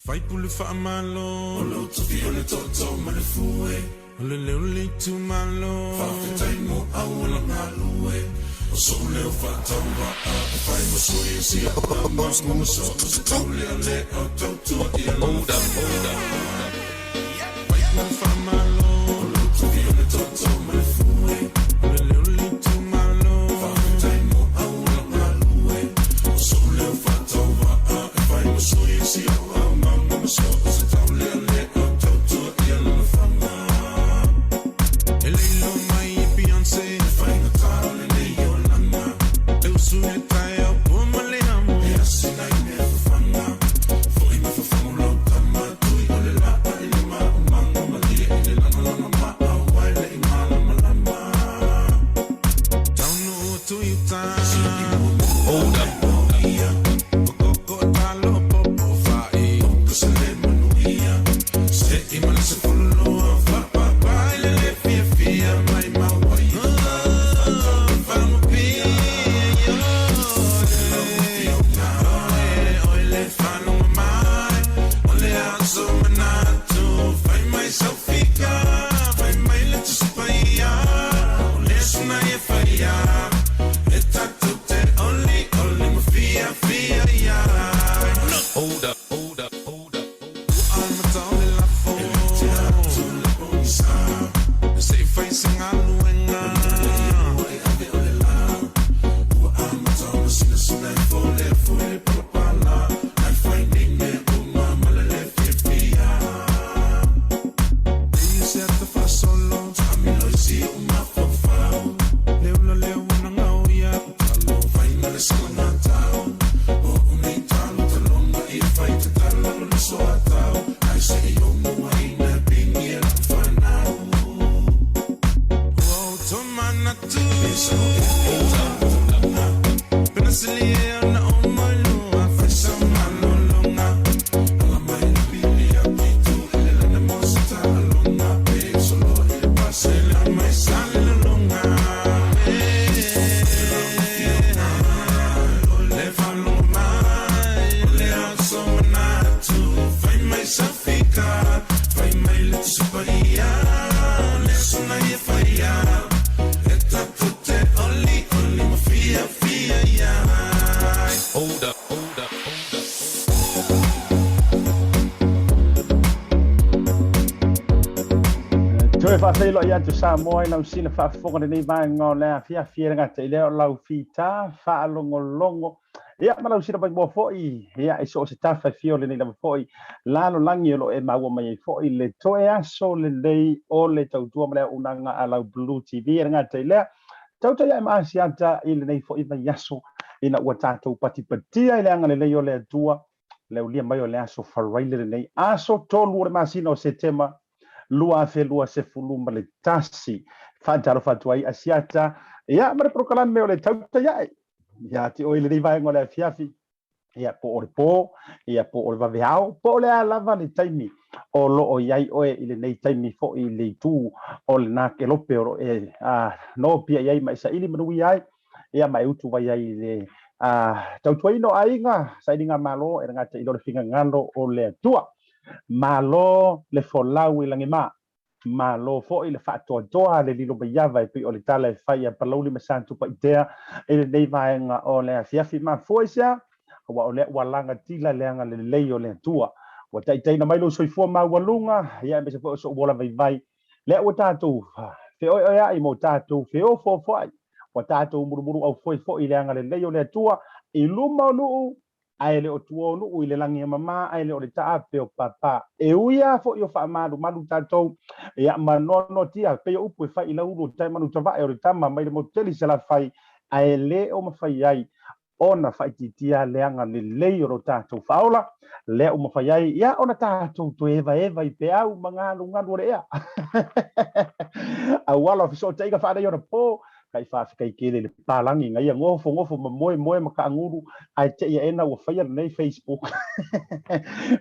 Fai pule fa malo, lo tufi ole toto malefue, ole le ole tu malo, fa fetai mo awala ngalue, o so leo fa tawa a, fai mo sui si a pa mas mo so se taule ale o toto ia loda. Fai pule fa malo, lo tufi ole toto malefue, ole le ole tu malo, fa fetai mo awala ngalue, o so leo fa tawa a, fai mo sui si a pa so se taule ale o toto ia loda. Elilo mai e Beyoncé, fai na taule le Yolanda, eu sui e tai au pumale amo, e assim na ime fafanga, foi me fafango lo tama, tui ole la a ele ma umanga malia ele lama lama ma awai le imala malama. Down no to you time, hold up. Lo ya tu sa moi lau sina fa fonga nei mai ngole fia nga te le lau fita fa longo ya ma lau sina ba mo foi ya iso se ta fa fio le nei la foi la lo langi lo e maua mai foi le toea so le dei o le tau tua male unanga ala Blue TV nga te le tau ya ma siata ile nei foi va yaso ina wata to pati patia ile nga le yo le tua le ulia mai o le aso fa raile nei aso tolu le masino se tema lua fe lua se fuluma le tasi fantaro fatuai asiata ya mare prokalan me ole tauta ya ti o ile vai ngole fiafi ya po ya po va veao po le lava le taimi o lo o yai o ile nei taimi fo ile tu o na ke lo pero no pia yai mai sa ili manu yai ya mai utu vai yai le tautuai no ainga sa dinga malo e ngata ilo finga ngalo o le tua malo le folau i langi ma malo fo i le fatoa doa le lilo bayava e pi o le tala e fai a palauli me santu pa idea e le nei vaenga o le afiafi ma foisia wa o le walanga tila leanga le lei o le tua wa taitaina mai lo soifua ma walunga ia me se fo so wola vai le o tatu fe o ia i mo tatu fe o fo foi wa tatu murumuru au foi i leanga le lei o le tua i luma nu ai le o tuo nu i le langi mama ai le o le taape o papa e uia fo yo fa malu tatou ia manono tia pe upu fa ila ulu tai manu tava e o tama mai le moteli sala fai ai le o mafai ai ona fai titia leanga le lei o tatou faula le o mafai ai ia ona tatou to eva i pe au mangalu ngadu le ia a wala fiso taiga fa yo po kai fa kai kele le palangi ngai ngofo moe maka nguru ai te ia ena o faia nei Facebook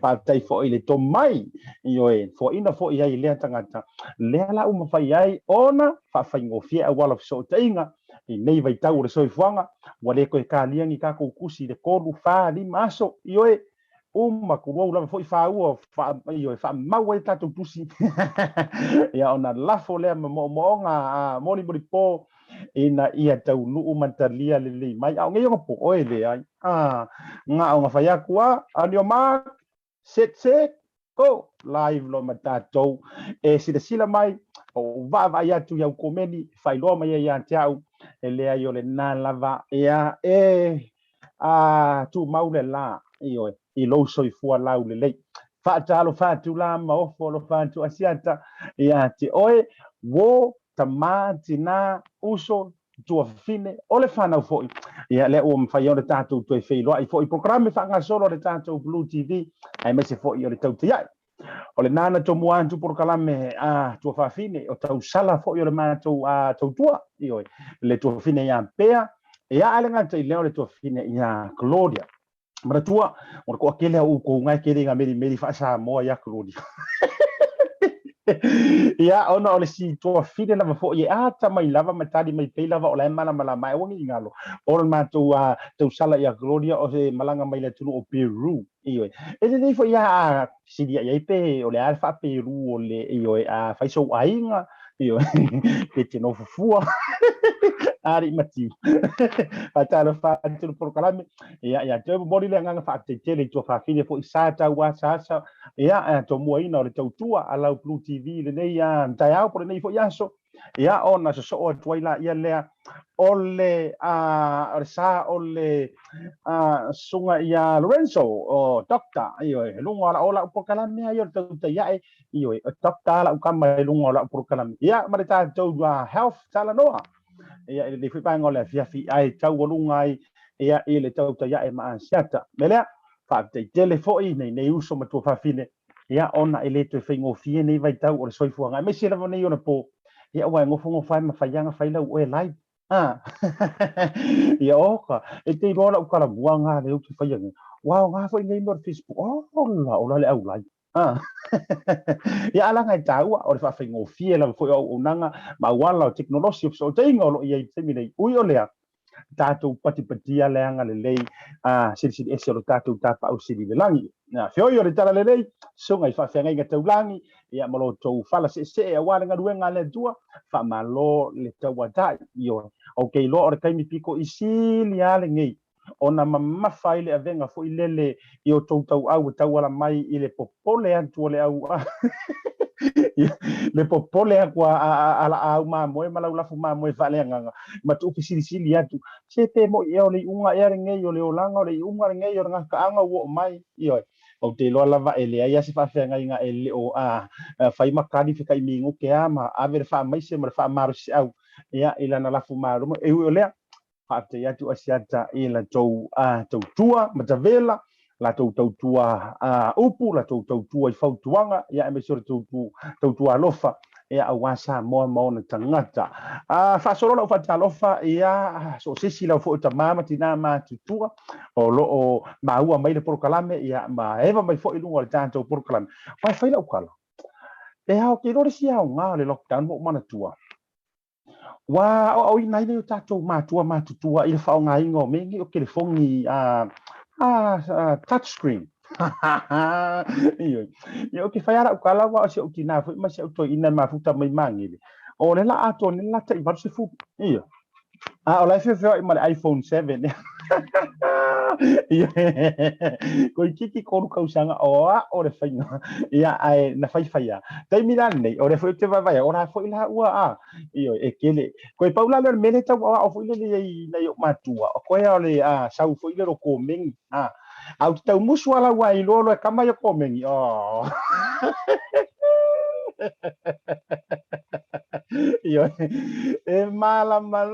pa tai fo ile to mai io fo ina fo ia ile tangata le ala uma fai ai ona fa fai ngofia wala so tainga i nei vai tau le soifuanga wale ko ka liangi ka ko kusi le kodu fa li maso io uma kulo la foi fa u fa io fa mau e tatu pusi ia ona lafo le mo nga moni moni po ina ia tau nu matalia le mai au ngai po oe le ai nga nga fa ya kwa anio ma set ko live lo matato e sila mai o va ia tu ya komeni fai lo mai ia tau ele ai ole na lava ia tu maule la io I lo so I fua lau le lei fa talo fa tu la ma o fo lo fa tu asiata ia te oe wo tamatina uso tu fine ole fa na fo ia le o fa yo le tatu tu fe lo I fo I programme fa nga solo le tatu Blue TV ai me se fo I le tau te ia ole nana to mo antu por kalame tu fa fine o tau sala fo yo le ma tu tu tua io le tu fine ia pea ia ale nga te le tu fine ia Claudia maratua o ko akele o ko ngai kere nga meri fa sa mo ya Claudia ia ona ole si to fide lava fo ye ata mai lava matadi mai pe lava ola mala mai wongi ngalo ol ma tu sala ya Claudia o se malanga mai le tulu o Peru io e le fo ya si dia ye pe ole alfa Peru ole io a fa so ainga io che te no fua ari mati atalo fa tu por kalame ia te bodi le nga fa te tele to fa fide fo isata wa sa ia to mo ina le tautua ala Blue TV le nei ia tai por nei fo yaso ia ona so o twaila ia le ole sa ole sunga ia Lorenzo o doctor io lunga la ola por kalame ia to ia io doctor la kama lunga la por kalame ia marita to health talanoa ia le fui pa ngole fi ai tau lungai ia ile tau ta ia ma siata mele fa te telefoni nei uso ma tu fa fine ia ona ile te fingo fie nei vai tau o soi fuanga me sira nei ona po ia wa ngofo fa ma fa yanga fa ila o live ia oka e te rola o kala buanga le o fa yanga wow nga foi nei no Facebook ola le au live ia ala ngai tau o fa fingo fie la foi o nanga ma wala teknologi so te ngolo ia te mi ui o lea tatou patipatia leanga lelei sili ese o tatou tapa au sili lelangi na fioi o le tala lelei sunga I faafeagaiga taulangi ia ma lo tou fala seesee aua le galuega le atua faamalo le tauataʻi io o keiloa o le kaimi piko I sili a legei ona mamafa I le avega foʻi lele I o tou tauau e tauala mai I le popole atu o le auā le popole aku ala au mamoe malaulafu mamoe faaleagaga ma tuupi silisili atu se pe mo I o le iʻuga ea legei o le olaga o le iʻuga legei o le gakaaga ua o mai ioe o te loa lava e lea ia se faafeagaiga e le o fai makani fekaimigoke a ma ave le faamaise ma le faamaroseʻau ia I lana lafu maluma e ui o lea faapetei atu asiata I latou tautua ma tavela latou tautua upu latou tautua I fautuaga ia e maise o le tautua alofa ia auā Samoa ma ona tagata faasolola o faatalofa ia so sesi lau foʻi tamā ma tinā matutua o loo maua mai le porokalame ia ma eva mai foʻi luga o le tatou porokalame mai fai lau kala e ao ke lore siaoga o le lockdown mo manatua wa o ina nei o tatou matutua I le faaaogaiga o megi o telefogi touch screen io ke fai ara ukala wa se utina fu ma se uto ina mafuta mai mangile o le la ato ne la tai va se fu io o la fe fe ma iPhone 7 ko kiki ko ka usanga o le fai ia ai na fai fai dai milan nei o le foi te vai ora foi la ua io e kele ko paula le mele ta o foi le na yo matua ko ya le sau foi le ko meng au tau musu ala wai lolo e kama yo komeng io e malama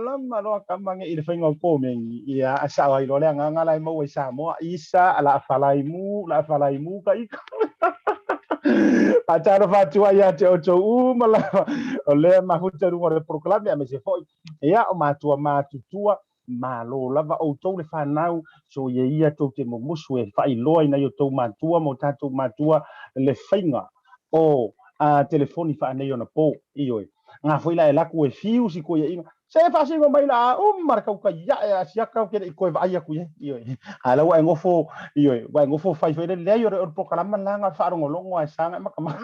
no kama nge ile fainga komeng ia asa wai lolo nga lai mo isa mo isa ala falaimu ka iko ataro fatua ia te oto mala ole mafuta rungo le proklame me se foi ia o matutua malo lava o tou le fanau so ye ia tou te momusu e fai loa ina yo tou matua mo tatou matua le fainga o telefoni fa nei ona po io nga foi la la ku e fiu si ko ia se fa singo mai la mar ka ya sia ka ke ko va ia ku io ala wa ngofo io wa ngofo fai foi le io o programa la nga fa ro longo ai sanga ma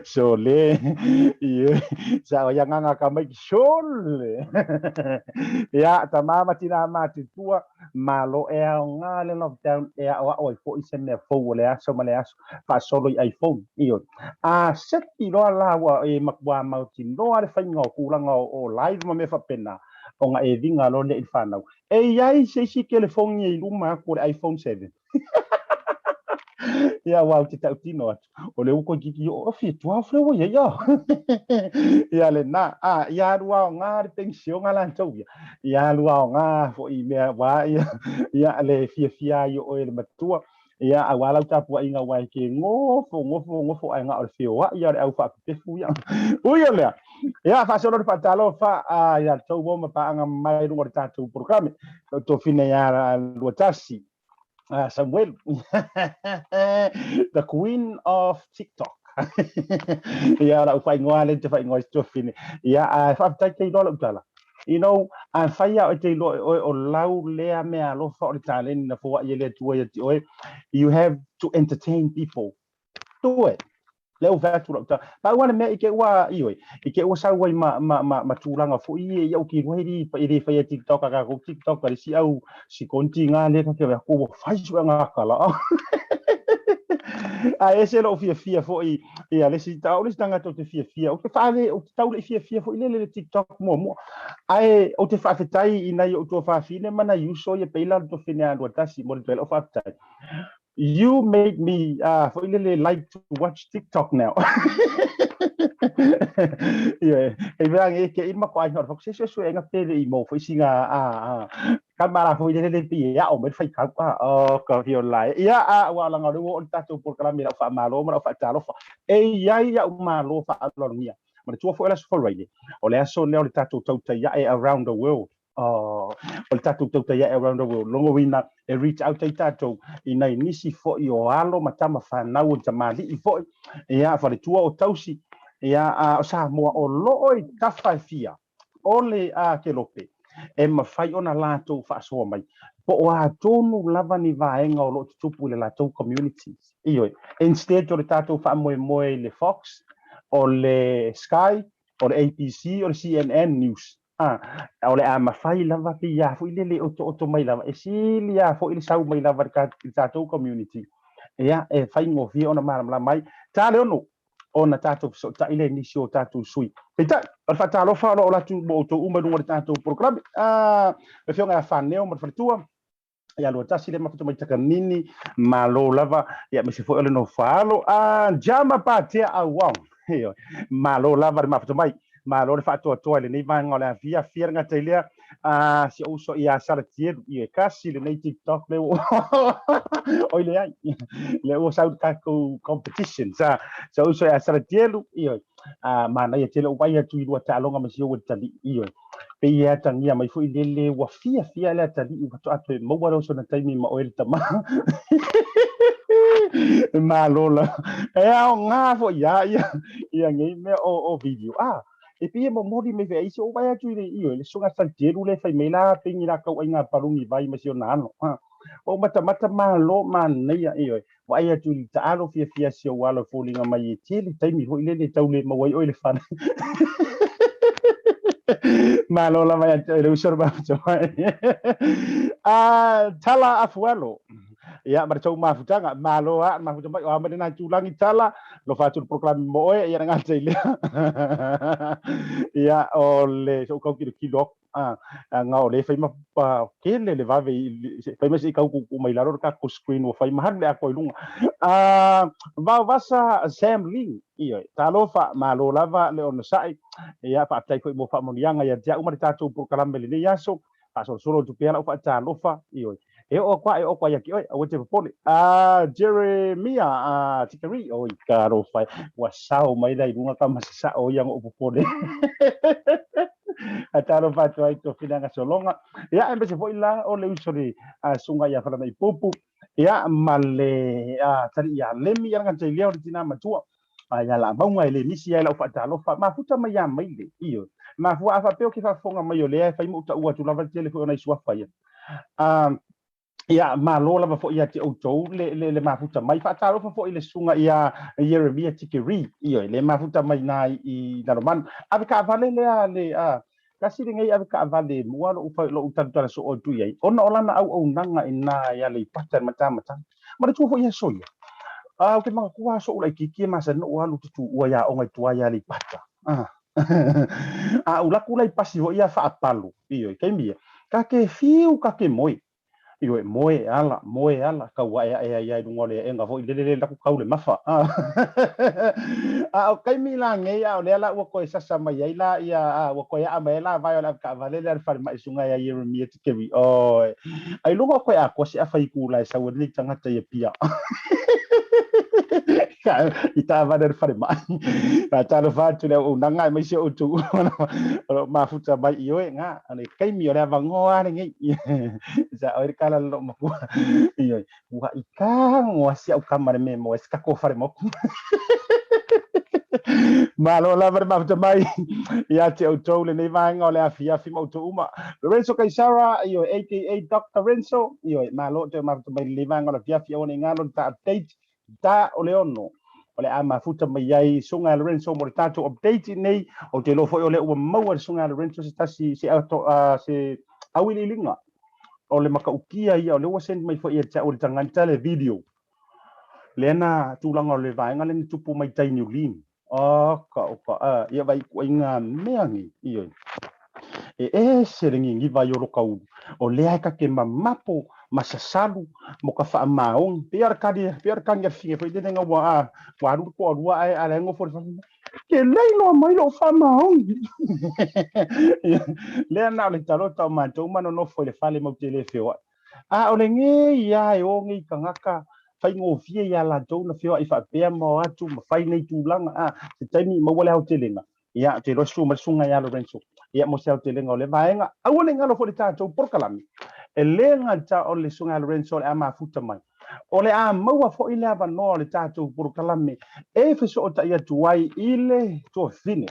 sole iya sa yang nga ka mai sole ya tamama tina mati tua malo e nga le lockdown e o o fo i sene fo le aso male aso fa solo i iPhone iyo a set i lo la wa e makwa mau tin lo ale fa ngo ku la ngo o live mo me fa pena o nga e vinga lo le fa na e yai se si ke le phone i luma ko iPhone 7 ya wa ti ta tino o le ko ki o fi tu a fle wo ya ya le na ya wa nga pension ala to ya wa nga fo i me wa ya le fia yo o le matua ya awala ta pu inga wa ke ngofo ai nga o fi wa ya au fa pe fu ya o ya le ya fa solo pa talo fa ya to bo ma pa nga mai ru ta tu programe to fine ya lo tasi Samuel, the queen of TikTok. Ya la fai ngoale te fai ngoi stofini. Ya fa tai te dola utala. You know, and fire te lo o lau lea me a lo fa o talen na fo ye le tu you have to entertain people. Do it. Leo fa tu la pa wana me ike wa ioi ike wa sa wai ma tu langa fo i au ki wei pa i fa TikTok ka ko TikTok ka si au si konti nga le ka ke ko fa su nga kala a ese lo fia fo i ale si tau le tanga to te fia o te fa le o te tau le fia fo i le TikTok mo ai o te fa fetai ina i o to fa fine mana yuso ye peila to fine ando tasi mo te o fa fetai. You made me like to watch TikTok now. Yeah, e vea ke ima ko ai no fo se so enga tele i mo fo singa kamera fo ile pi ya o me fai ka o ka fi online ya wa la ngado o ta to por kala mira fa malo ma fa ta lo fa e ya malo fa lo mia ma tu fo la so right o le so le o ta to ya around the world. O le tatu tau tai around the world longo wina e reach out tai tatu ina inisi fo i o alo matama whanau o tamali i fo ia whare tua o tausi ia o sa moa o loo i tawhai fia o le ke lope e mawhai ona lātou whaasoa mai po o a tonu lava ni vaenga o lo tupu le lātou communities ioi instead o le tātou wha moe le Fox o le Sky o le APC o le CNN News o le a mawhai lava pi ia fo ile le oto mai lava e sili ia fo ile sau mai lava ka tātou community ia e whai ngofia ona maramla mai tā le ono ona tātou so ta ile nisi o tātou sui e ta o whatalo whalo o latu mo o uma runga tātou programe e whionga a whaneo ma whatua ia lo tasi le mafuta mai takanini ma lo lava ia me se fo ele no whalo jama patea a wang ma lo lava le mafuta mai ma lo le fato to le nei vai ngola via nga telea si uso ia sala tier i kasi le nei TikTok le o le ai le o sa ka competition sa uso ia sala tier i ma na ia tele o vai tu i ta longa ma si o tali i pe ia tangia mai fu i le wa fia le tali i to atu mo wa so na taimi ma o le tama ma lola e nga fo ia ngai me o video e pia mo mori me vei so vai atu le sunga santeru le fai mela pingi la ka inga parungi vai ma sio nano o mata ma lo man nei vai atu ta alo fia sio wala falling mai tele taimi ho ile le taule ma wai o le fan ma lo la vai atu le usor ba tala afuelo ia ma tau mafutanga malo mafuta mai o ma na tulangi tala lo fatu proklami mo ia nga tele ia o le so kau kilo nga o le fai ma kele le vave fai ma si kau ku mai laro ka ko screen o fai ma le a ko lunga va vasa Sam Ling ia talo fa malo lava le on sai ia fa tai ko mo fa mo yanga ia ja uma tatu proklami le ia so pa solo tu pela fa talo fa ia e o kwa ya ki o te pole Jeremia tikari o karo fai wa sao mai dai bunga ka masa o yang o pole ataro fa to ai to finanga solonga ya embe se foi la o le usori sunga ya fala mai popu ya male tali ya lemi yang kan te leo tina matua ya la maunga le misi ya la fatalofa mafuta mai ya mai le io ma fu afa peo ki fa fonga mai o le fa mu ta ua tu lava tele ko na isua fa ya ia malola ma fo ia te outou le mafuta mai faatalofa foʻi le suga ia Yeremia Tikeri io le mafuta mai na i laloman ave kaavale lea le kasi le gai ave kaavale mua loʻu talutala so o tui ai ona o lana auaunaga ina ia le ipata le matamata ma le tua foʻi ia soia o ke magakua soʻu laikiki e masanoo alu tutuua ia oga itua ia le ipata a ulaku lai pasi hoʻi ia faapalo io kaimia kake fiu kake moi io moe ala kaua e ngole e nga vo le la ku kaule mafa o kai mila nge ya le la ko sasa mai la ia ko ya mai la vai la ka vale le fa mai sunga ya Yeremia Tikeri o ai lugo ko ya ko se afai ku la sa wori tanga te pia ita va der fare mai ta lo fa tu le nanga mai se o tu ma futa mai io nga ani kai mi ora vangoa ngi za ori kala lo mo io wa ika mo sia o kamare me mo ska ko fare mo malo la ver ma mai ya te o tole nei vai ngole afia fi mo to uma Lorenzo Kaisara io aka Dr. Renzo io malo te ma mai le vai ngole afia fi ona ngalo ta update ta o leono ole a mafuta mai ai sunga Lorenzo mo tato update nei o te lo foi ole o mau sunga Lorenzo se tasi se auto se awili linga ole maka ukia ia ole wasend mai foi ia o tanganta le video lena tulanga le vai ngale tupu mai tai New Lin ka ia vai ko inga meangi io seringi ngi vai o kau o lea ka ke mamapo masasalu mo ka fa maong piar kan fi foi de nga wa ru ko wa ai ala ngo for ke leilo mai lo fa maong le na le talo ta ma to mano no foi le fale mo tele feo o le ngi ya o ngi kangaka fai ngo fie ya la to na feo i fa pe mo atu ma fai nei tu langa se taimi mo wala hotelinga ya te lo sunga ya Lorenzo ia mo se hotelinga le vaenga au le ngalo fo le tato por kalami e lenga ta o le sunga Lorenzo le ama futa mai o le a maua fo ile ava no le tato por kalami e fe so ta ia tuai ile to fine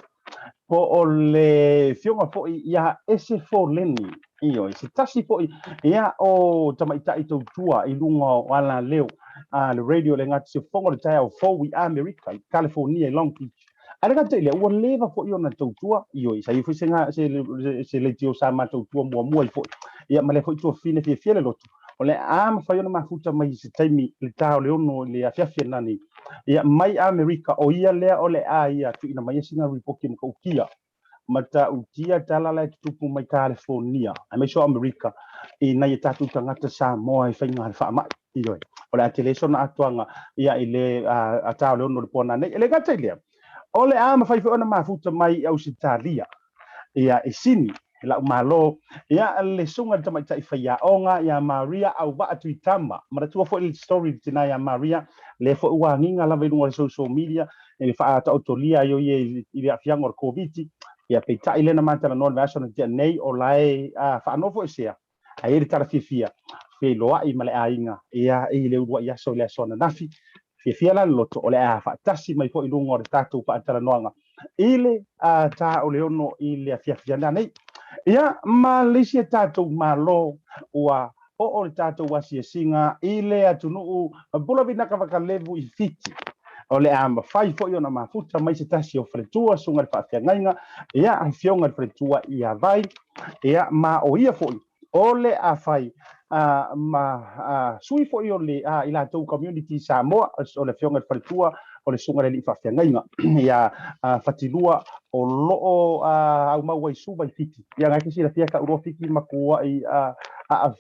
po o le fionga fo ia ese fo leni io se tasi fo ia o tamaita i tua i lunga wala leo le radio le ngati se fongo le tai o fo we America California Long Beach ale ka tele o leva fo io na tua io sa io fisenga se le tio sa ma tua mo fo ia male fo to fine fie le lotu ole am fa io na mafuta mai se taimi le tao le ono le afia nani ia mai America o ia le ole ia tu ina mai singa ripoki mo ukia mata ukia tala la tupu mai California ai mai so America i na ia tatu tangata sa mo ai fainga fa ma io ole a television atuanga ia ile a tao le ono le pona nei ele ka tele ole ama fai ona mafuta mai Australia ia isini la malo ia le sunga tama tai faia onga ia Maria au ba tu tama mara tu fo il story tina ia Maria le fo wa nginga la venu social media e fa ta autolia yo ye ia fianga covid ia pe ta ile na mata no national nei o lai fa no fo sia ai tara fifia fe loa i male ainga ia ile ua ia so le sona nafi fia la loto ole a fa tasi mai fo i lungo re tatu pa tala noanga ile ta ole ono ile fia nei ia Malaysia tatu malo wa o tatu wa singa ile atunu bula bina ka ka levu i fiti ole a fai fo yo na mafuta mai se tasi o fretua sunga fa ngainga ia fionga fretua ia vai ia ma o ia fo ole a fai sui fo io le ila tau community Samoa o le fionga fretua o le sunga le fa ngainga ia fatilua o loo au mau su vai fiti ia ngai si la fia ka uro fiki makua i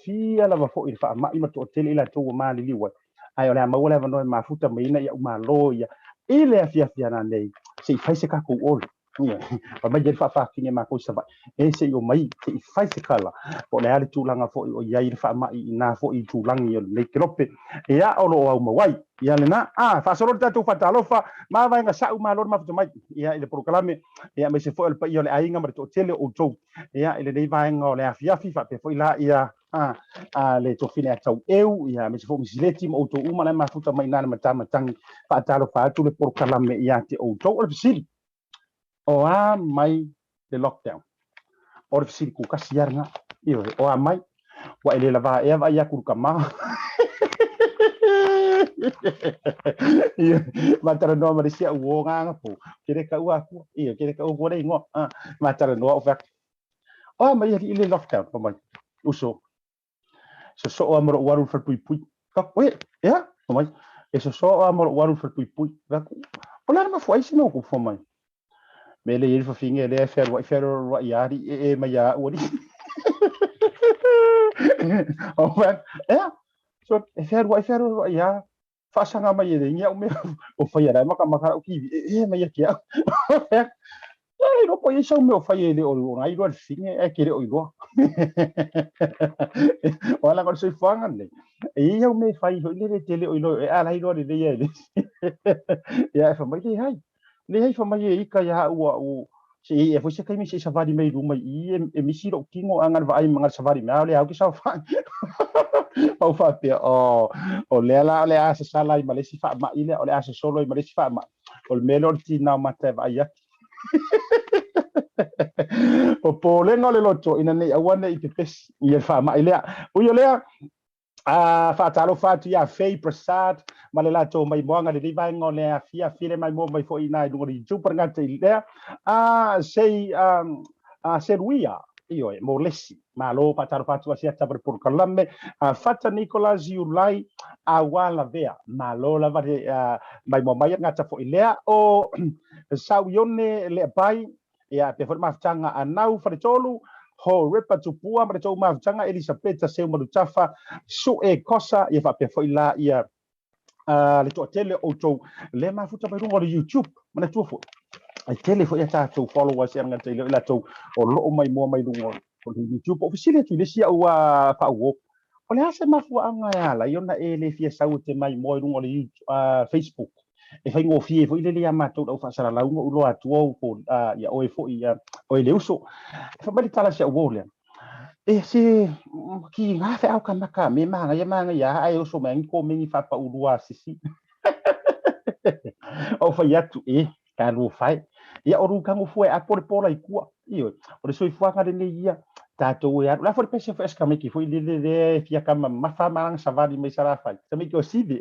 fia la fo i fa ma i mato hotel ila tau ma li liwa ai ole mau le no mafuta mai na ia ma lo ia ile fia na nei se fai se ka ko ole pa mai je fa kinga ma ko sa ba e se yo mai se fai se kala o le ali tulanga fo o ia i fa mai na fo i tulangi o le krope ia o lo au mawai ia le na fa solo tatu fa talofa ma vai nga sa ma lo ma fo mai ia ile proclame ia me se fo el pa ia le ainga ma to tele o to ia ile dei vai nga o le afia fi fa pe fo ila ia le tofine atau eu ia me fo misileti mo to uma na mafuta mai nana matama tangi pa talo fa tu le porkalame ia te o to o fisili o a mai le lockdown o fisili ku kasiarna io o a mai wa ele lava e va ia ku kama ia matara no ma sia uo nga po kere ka ua ku ia kere ka uo re ngo matara no o fa o mai ile lockdown po mai uso so amor waru for pui ka we ya mai eso so amor waru for pui va ola ma foi sino ku fo mai me le ir fo finge le fer wa yari e ma ya ori o va ya so fer wa ya fa sanga mai de nya me o fa ya ma ka o ki e ma ya ki no poi so me o fa ele o ngai ro finge e kire o ro wala ko sei fangan le e eu me fai le tele o ilo e ala iro le ye ya fa mai le hai fa mai e ka ya o se e fo se kai mi se savari mai ru mai e mi siro kingo angar vai mangar savari ma le au ki sa fa o fa pe o le ala le asa sala i malesi fa ma ile o le asa solo i malesi fa ma o le melo ti na mata vai ya o pole no le loto ina nei awana i te pes i e fa ma ile o yo le fa talo fa tu ya fei prasad ma le lato mai moanga le vai ngole a fia file mai mo mai fo ina i ngori super ngata ile sei seruia io e mo lesi ma lo pa talo fa tu sia ta per kalame fata Nicolas Julai a wala vea ma lo la va mai mo mai ngata fo ile o sau yone le pai ia pe forma tanga anau faretolu ho repa tupua ma tau ma tanga Elisabetta seu ma tafa su e cosa ia fa pe foi la ia le to tele o to le ma futa pe rungo de YouTube ma tu fo ai tele fo ia ta tu followers ia ngata ile la tu o lo mai mo mai rungo o YouTube officially tu le sia o fa wo o le ase ma fu anga ya la yona e le fia sau te mai mo rungo de Facebook e fai ngo fie fo ile le amato o fa sala la ngo lo atu o ko ya o e fo ia o le uso fa bali tala se o le e se ki nga fa au kamaka me manga ya ai o so me ko me fa pa ulua sisi o fa ya tu e ka lu fai ya o ru kango fo a por por ai ku io o le soi fo ka de ia tato ya la for pese fo eska me ki fo ile le fia kama mafa marang savali me sara fai tami ko sivi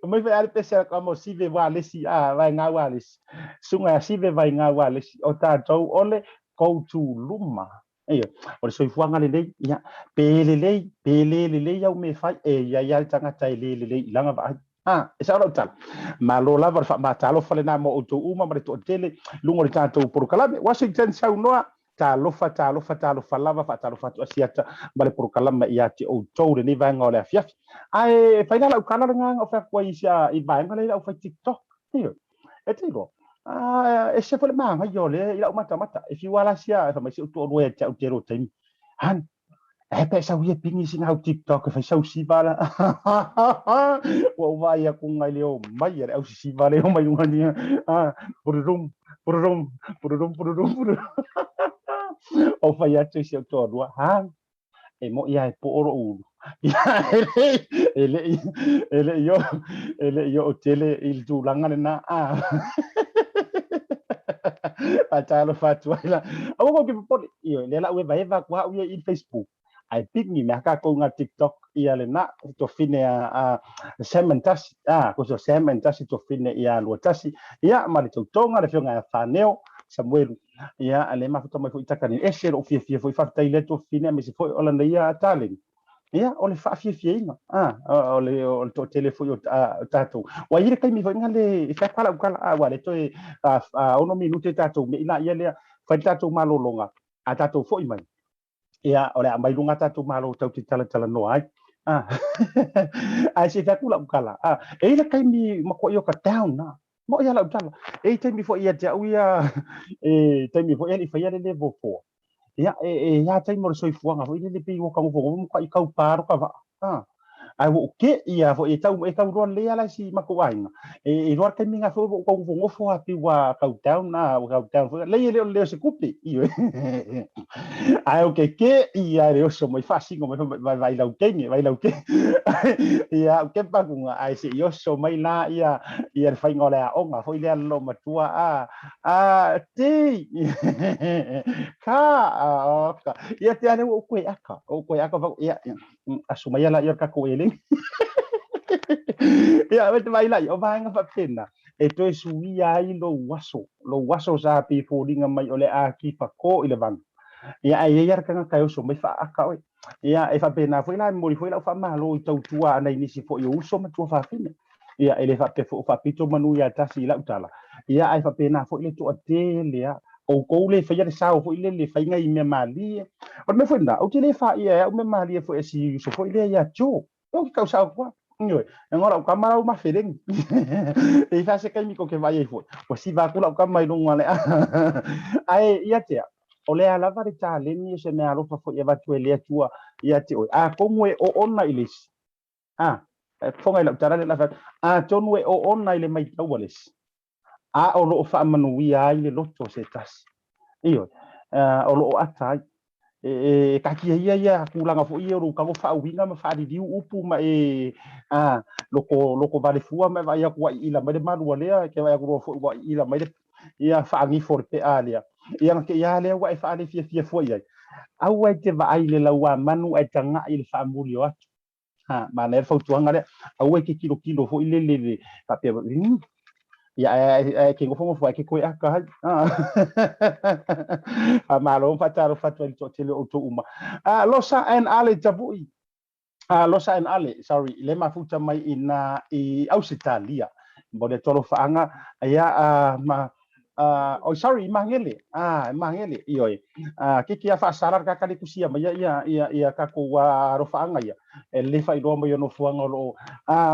me fa al pese kama sivi va lesi vai nga wa lesi sunga sivi vai nga wa lesi o tato ole go to luma io o le soi fo nga le ya pele ya me fai e ya tanga tai le langa va e sa rota ma lo la va ma talo fa le na mo to uma ma to tele lungo le tato por kalame Washington sau noa talo fa lava fa talo fa asiata bale por kalama ia te o tore ni vai ngole afia ai fa la ukala nga o fa kwa isia i vai ngale o fa TikTok io e te go e se fa ma yo le ila mata if you wala sia fa ma si to no e te o te ro temi han e pe sa wi pingi sing au TikTok fa sa si bala o vai a kun ngai leo mai e au si bala o mai ngani purum o fai atu si o toa rua ha e mo ia e pooro ulu ele yo o tele il tu langa na a talo fatu ila o ko ki po io le la we vai va kwa u in Facebook ai pig ni me ka ko nga TikTok ia le na to fine a sementasi ko so sementasi to fine ia lo tasi ia ma le tonga le fionga faneo Samuel ia ale ma futa mai fuita kan e se o fie foi fatta ile to fine me se foi olanda ia talen ia o le fa fie ina o le to telefone tato wa ile kai mi foi ngale fa kala kala wa le to ono minute tato me ina ia le fa tato malolonga a tato foi mai ia o le mai lunga tato malo tau ti tala no ai ai se fa kala e ile kai mi ma ko yo ka down na mo ia la utala e te mi fo ia te uia te mi fo ia fa ia le level 4 ia ia te mo soi fuanga fo ile le pi wo ka mo fo mo ka paro ka va ai wo ke ia fo e tau ron le ala si makuaina e ro ka minga fo ko ngo fo api wa countdown na countdown fo le se kupi io ai o ke ia le so mai fasi ngo vai lau ke ia ke pa kunga ai se yo so mai na ia fai ngole a onga fo ile lo matua ti ka ka ia te ane o koe aka va ia asumaya la ia ka ko ele ia vete vai lai o vai nga fa pena e to suia ai lo waso sa pi fodinga mai ole a ki pa ko ile van ia ai ia ka ka so mai fa aka oi ia e fa pena foi la mori foi la fa malo i tau tua nei nisi fo yo uso ma tua fa fina ia ele fa pe fo fa pito manu ia tasi la utala ia ai fa pena foi le to atele o ko le fa ia sa foi le fa ngai me mali o me foi na o te le fa ia o me mali foi si so foi le ia cho o que causa qua Nhoi, ngora o kamara o mafereng. E fa se kai mi ko ke vai foi. O si va kula o kamai no ngale. Ai ia te o le ala va ta le ni se me alo fa foi e va tu le tua ia te o a como e o onna ilis. Fonga la tara la fa a tonu e o onna ile mai tawales. A o lo fa manu ia ile loto se tas. Io o lo atai ka kia ia kulanga fo ia ro ka go fa winga ma fa di upu ma loko vale fua ma vai ku ila ma de maru le ke vai ku fo wa ila ma de ia fa ngi for pe alia ia ke ia le wa fa le fia fo ia au ai te vai le la wa manu ai tanga il fa muri wa ma ne fo tuanga le au ai ke kilo fo ile le pa pe ia ke go fo ke ko aka malo fataro fatwa to tele o to uma losa en ale tabui losa en ale sorry le mafuta mai ina i Australia bode tolo faanga ia sorry mangele ioi ke kia fa sarar ka kali kusia mai ia ka ko ro faanga ia le fa do mo no fuanga lo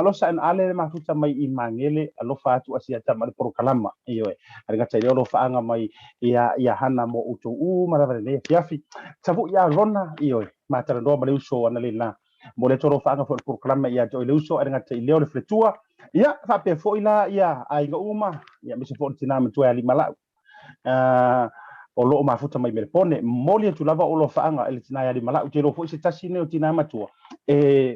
losa en ale le mafuta mai i mangele lo fa tu asia tamal pro kalama ioi arga tele lo faanga mai ia hana mo utu mara le fiafi tabu ia rona ioi matara do ma le uso ana le na mo le toro faanga for programa ia to le uso arga tele le fletua ia fa pe fo ila ia ai ga uma ia mi se fo tina me tu ali mala o lo mafuta mai merpone moli tu lava o lo faanga ele tina ali mala te lo fo se tasine o tina matua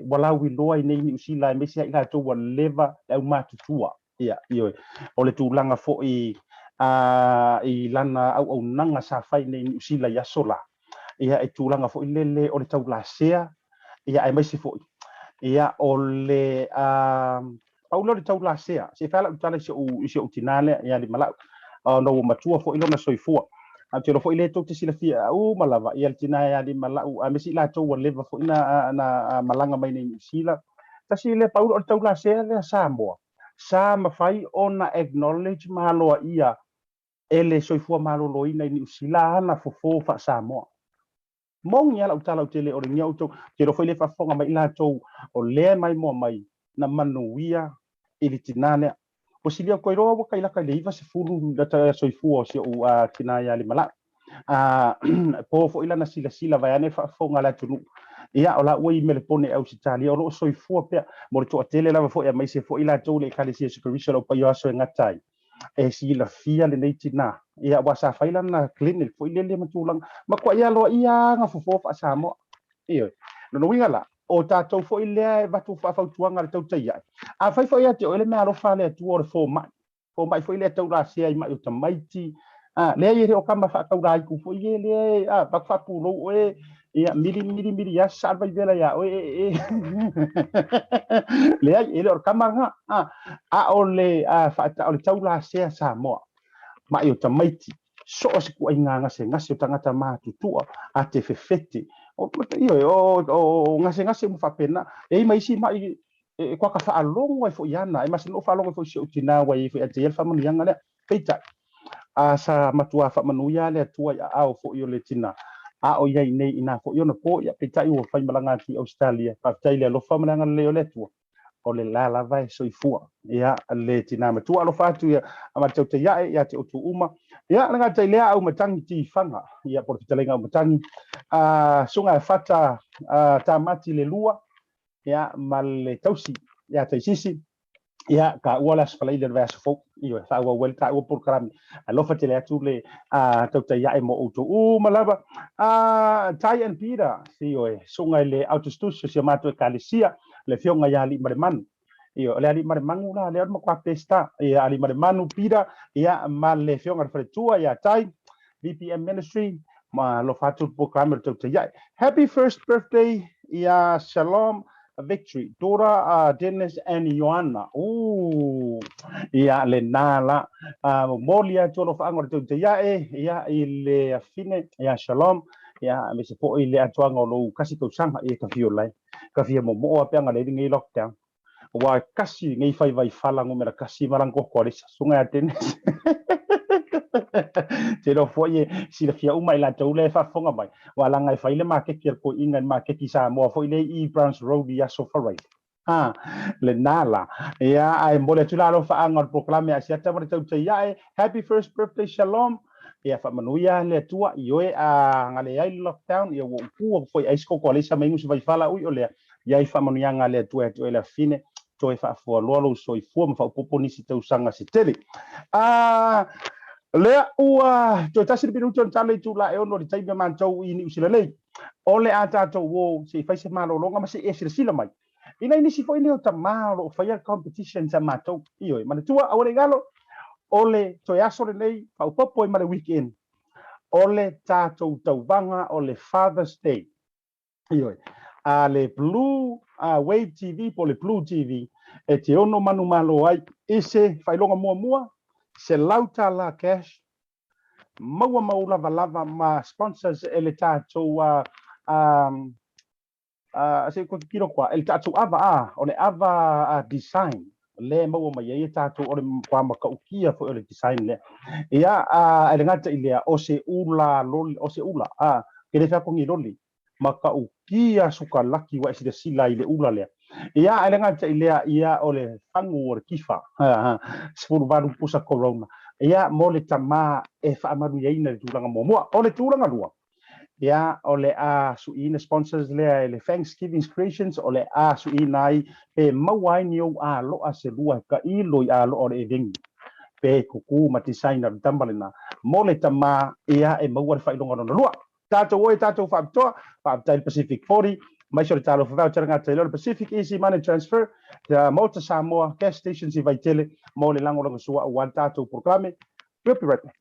wala wi loa i nei ni usila me se ila to wa leva au matutua ia io o le tu langa fo i lana au nanga sa fai nei ni usila ya sola ia e tu langa fo i lele o le tau la sea ia ai mai se fo ia o le Paulo le tau la sea se fala utala se o tinale ia di mala no matua fo ilona soifua te lo fo ile to te sila fia malava ia tina ia di mala a mesi la to leva fo ina na malanga mai nei sila ta sile Paulo le tau la sea le Samoa sa mafai ona acknowledge malo ia ele soifua malo loina ni sila ana fo fa Samoa mong ia la utala utele o le nya uto te lo fo ile fa fonga mai la to o le mai mo mai na manuia ili tinane o silia ko ro wa kaila ka leiva se fulu data soifua se o tinaya li mala po fo ila na sila vai ane fa fonga la tunu ia ola oi mele pone au Italia o lo soifua pe mo to tele la fo ya mai se fo ila to le kali se supervision o pa yo so ngatai e sila fia le nei tina ia wa sa faila na clinic fo ile le matulang ma ko ia lo ia nga fo fa Samoa io no winga la o tatou fo ile batu fa tuanga le tau tai a fai fo ia te ole me alo fa le tu o fo mai fo ile tau la sia i mai o tamaiti le ia o kama fa tau rai ku fo ile le ba fa pu lo e ia miri ya salva vela ya o le ia ile o kama nga ole fa tau la sia Samoa mai o tamaiti so se ku inga se ngase tangata ma tutua a te fefete o ngase mo fa pena e mai si mai kwa ka fa alongo e fo yana e mas no fa alongo fo si utina wa e fo te fa manu yanga le peita a sa matua fa manu ya le tua ya au fo yo le tina o ia nei ina fo yo no po ya peita i o fa malanga ki Australia pa tai le lo fa malanga le tua o le la vai soifua ia le tina matua lo fa tu ya ama te ya te utu uma ia nga te lea au matangi ti fanga ia por te lenga matangi sunga fata tamati le lua ia mal tausi ia taisisi ia ka wala spalai le vas fo io fa wa wel ka o program alo fa tele atu le tau tai ai mo uto malaba tai and pira si oi sungai le autostus se mato kalisia le fionga ya li man io le ali mangu la le mo kwa pesta ia ali manu pira ia mal le fionga fa tua ia tai VPM ministry ma lo fatu program tau tai happy first birthday ia shalom victory Dora Dennis and Joanna ia le nala molia tolo fa angor tu ia ile fine ia shalom ia me se po ile atuanga lo kasi to sanga e ka fiolai ka fia mo pe nga le ngi lockdown wa kasi ngai fai vai fala ngomera kasi marango ko le sunga Dennis te lo foi si la fia uma ila tau le fa fonga mai wala ngai fai le market kia ko ingan market sa mo foi le e branch road ya so far right le nala ya ai mole tula lo fa angon proclame asia ta mo tau ya happy first birthday shalom ya fa manuia le tua ioe ngale ai lockdown ya wo ku foi ai sko ko le sa mai musu vai fala ui ole ya fa manuia ngale tua to le fine to fa fo lo so i fo fa poponi si tau sanga si tele le ua to tasi biru ton tale tu la e ono di tai man tau ini usila le ole ata to wo si fa se malo longa ma se e sila mai ina ini si fo ini o tamalo fa ya competition sa mato io ma tua awale galo ole to ya so le fa popo ma le weekend ole tato tau banga ole Father's Day io le blue wave TV po le blue TV e te ono manu malo ai ise fa longa mua se lauta la cash mau lava ma sponsors ele tato se ko kiro kwa el tato ava ole ava design le mau mai e tato ole kwa ma ka ukia fo ele design le ia ele ngata ile o se ula kele fa ko ngiloli maka ukia suka laki wa isi sila ile ula le ia ele ngata ile ia ole fangu or kifa sepuluh baru pusa corona ia mole tama e fa amaru ina tulanga momo ole tulanga lua ia ole suina sponsors le ele Thanksgiving creations ole suinai pe mawai niu lo aselua ka ilo lo ole eving pe kuku mati saina tambalina mole tama ia e mawar fa ilonga no lua tato fa tail Pacific 40 mai sure talo fa voucher nga tailor Pacific easy money transfer the motor Samoa gas stations i vai tele mo le lango sua one tato proclame we'll be right back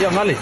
Ya, vale.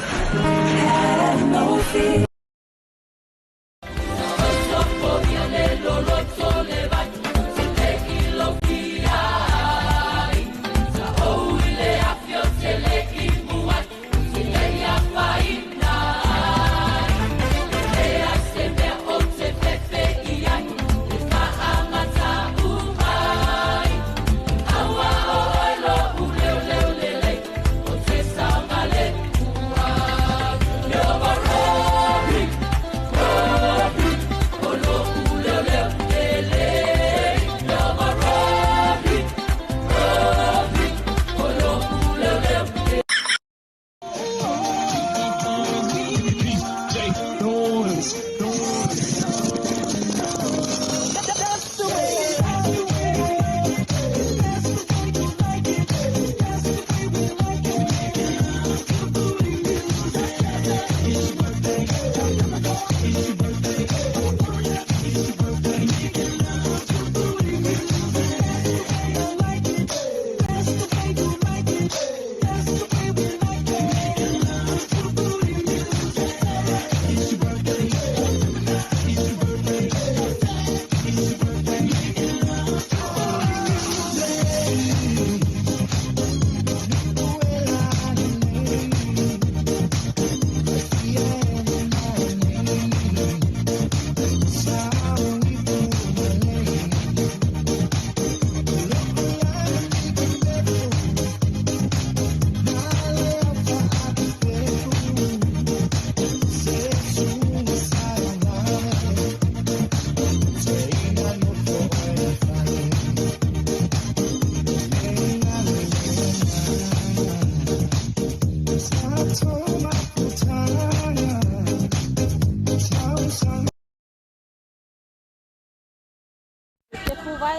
จะพูไว้